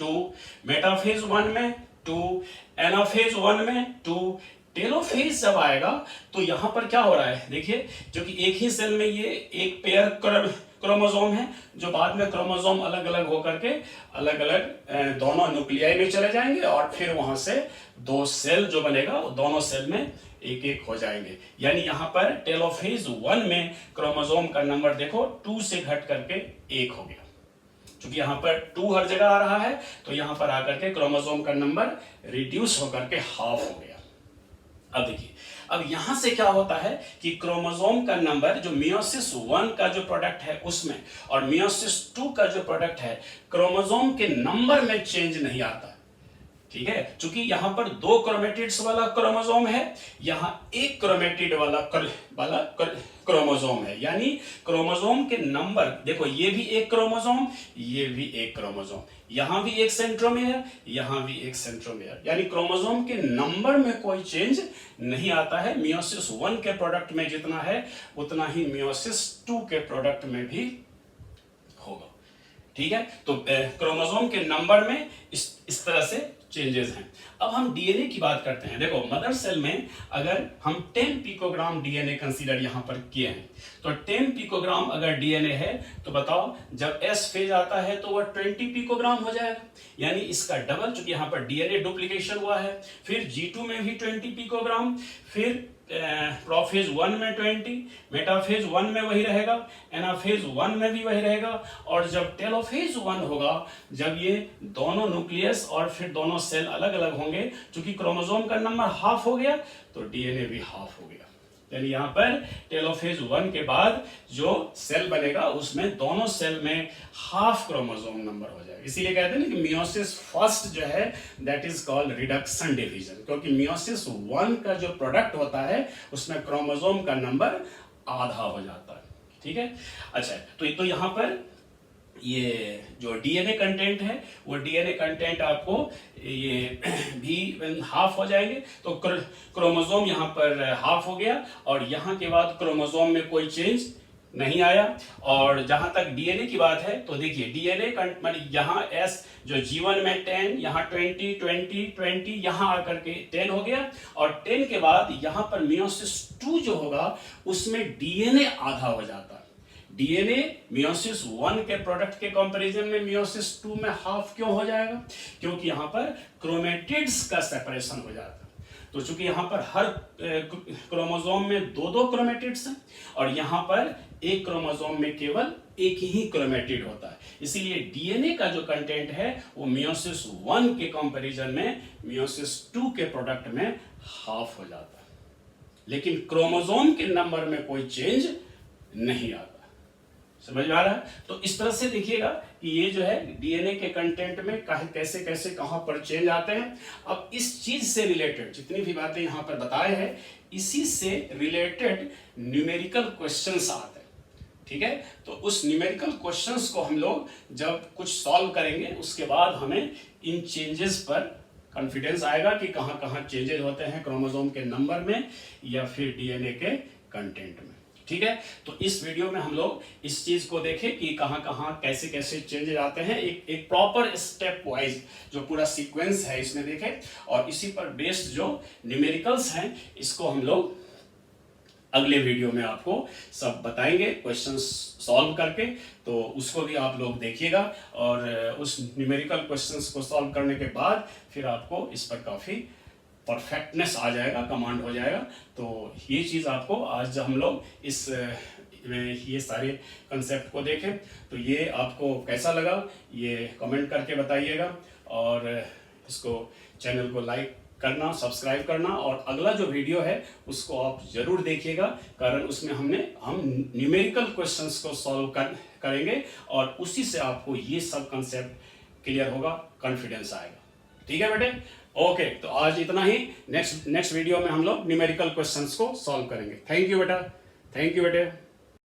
Speaker 1: 2, मेटाफेज 1 में 2, एनाफेज 1 में 2, टेलोफेज जब आएगा तो यहां पर क्या हो रहा है, देखिए, जो कि एक ही सेल में ये एक पेयर क्रोमोसोम है, जो बाद में क्रोमोसोम अलग अलग होकर के अलग अलग दोनों न्यूक्लियाई में चले जाएंगे और फिर वहां से 2 सेल जो बनेगा वो दोनों सेल में एक एक हो जाएंगे। यानी यहां पर टेलोफेज 1 में क्रोमोसोम का नंबर देखो 2 से घट करके 1 हो गया। क्योंकि यहां पर 2 हर जगह आ रहा है तो यहां पर आकर के क्रोमोसोम का नंबर रिड्यूस होकर के हाफ हो गया। अब देखिए, अब यहां से क्या होता है कि क्रोमोसोम का नंबर जो मियोसिस 1 का जो प्रोडक्ट है उसमें और मियोसिस 2 का जो प्रोडक्ट है, क्रोमोसोम के नंबर में चेंज नहीं आता। ठीक है, क्योंकि यहां पर 2 क्रोमेटिड्स वाला क्रोमोसोम है, यहां एक क्रोमेटिड वाला क्रोमोसोम है। यानी क्रोमोसोम के नंबर देखो, ये भी एक क्रोमोसोम, ये भी एक क्रोमोसोम, यहां भी एक सेंट्रोमियर, यहां भी एक सेंट्रोमियर, यानी क्रोमोसोम के नंबर में कोई चेंज नहीं आता है। मियोसिस 1 के प्रोडक्ट में जितना है उतना ही मियोसिस 2 के प्रोडक्ट में भी होगा। ठीक है, तो क्रोमोसोम के नंबर में इस तरह से चेंजेस हैं। अब हम डीएनए की बात करते हैं। देखो मदर सेल में अगर हम 10 पिकोग्राम डीएनए कंसीडर यहां पर किए हैं, तो 10 पिकोग्राम अगर डीएनए है तो बताओ जब एस फेज आता है तो वह 20 पिकोग्राम हो जाएगा, यानी इसका डबल। चूंकि यहां पर डीएनए डुप्लीकेशन हुआ है। फिर G2 में भी 20 पिकोग्राम, फिर प्रोफेज 1 में 20, मेटाफेज 1 में वही रहेगा, एनाफेज 1 में भी वही रहेगा। और जब टेलोफेज 1 होगा, जब ये दोनों न्यूक्लियस और फिर दोनों सेल अलग अलग होंगे, क्योंकि क्रोमोसोम का नंबर हाफ हो गया तो डीएनए भी हाफ हो गया। यानी यहां पर टेलोफेज 1 के बाद जो सेल बनेगा उसमें दोनों सेल में हाफ क्रोमोसोम नंबर हो जाएगा। इसीलिए कहते हैं ना कि मियोसिस फर्स्ट जो है that is called reduction division, क्योंकि मियोसिस 1 का जो प्रोडक्ट होता है उसमें क्रोमोसोम का नंबर आधा हो जाता है। ठीक है, अच्छा, तो यहां पर ये जो डीएनए कंटेंट है वो डीएनए कंटेंट आपको ये भी हाफ हो जाएंगे। तो क्रोमोसोम यहाँ पर हाफ हो गया और यहाँ के बाद क्रोमोसोम में कोई चेंज नहीं आया। और जहां तक डीएनए की बात है तो देखिए डीएनए मतलब यहाँ एस जो जीवन में 10, यहाँ 20 20 20, यहाँ आकर के 10 हो गया, और 10 के बाद यहाँ पर मियोसिस 2 जो होगा उसमें डीएनए आधा हो जाता है। डीएनए मियोसिस 1 के प्रोडक्ट के कंपैरिजन में मियोसिस 2 में हाफ क्यों हो जाएगा? क्योंकि यहाँ पर क्रोमेटिड्स का सेपरेशन हो जाता है। तो चूंकि यहाँ पर हर क्रोमोसोम में दो दो क्रोमेटिड्स हैं और यहाँ पर एक क्रोमोसोम में केवल एक ही क्रोमेटिड होता है, इसीलिए डीएनए का जो कंटेंट है वो मियोसिस 1 के कंपैरिजन में मियोसिस 2 के प्रोडक्ट में हाफ हो जाता है, लेकिन क्रोमोसोम के नंबर में कोई चेंज नहीं आता। समझ में आ रहा है? तो इस तरह से देखिएगा कि ये जो है डीएनए के कंटेंट में कैसे कैसे कहां पर चेंज आते हैं। अब इस चीज से रिलेटेड जितनी भी बातें यहां पर बताए हैं, इसी से रिलेटेड न्यूमेरिकल क्वेश्चंस आते हैं। ठीक है, तो उस न्यूमेरिकल क्वेश्चंस को हम लोग जब कुछ सॉल्व करेंगे उसके बाद हमें इन चेंजेस पर कॉन्फिडेंस आएगा कि कहां कहां चेंजेस होते हैं क्रोमोसोम के नंबर में या फिर डीएनए के कंटेंट में। ठीक है, तो इस वीडियो में हम लोग इस चीज को देखें कि कहां कहां कैसे कैसे चेंजेस आते हैं, एक प्रॉपर स्टेप वाइज जो पूरा सीक्वेंस है इसमें देखें, और इसी पर बेस्ड जो न्यूमेरिकल्स हैं इसको हम लोग अगले वीडियो में आपको सब बताएंगे क्वेश्चंस सॉल्व करके। तो उसको भी आप लोग देखिएगा, और उस न्यूमेरिकल क्वेश्चंस को सॉल्व करने के बाद फिर आपको इस पर काफ़ी परफेक्टनेस आ जाएगा, कमांड हो जाएगा। तो ये चीज़ आपको आज हम लोग इस ये सारे कंसेप्ट को देखें, तो ये आपको कैसा लगा ये कमेंट करके बताइएगा, और इसको चैनल को लाइक करना, सब्सक्राइब करना, और अगला जो वीडियो है उसको आप जरूर देखिएगा, कारण उसमें हम न्यूमेरिकल क्वेश्चंस को सॉल्व करेंगे और उसी से आपको ये सब कंसेप्ट क्लियर होगा, कॉन्फिडेंस आएगा। ठीक है बेटे, ओके। तो आज इतना ही, नेक्स्ट वीडियो में हम लोग न्यूमेरिकल क्वेश्चंस को सॉल्व करेंगे। थैंक यू बेटा, थैंक यू बेटे।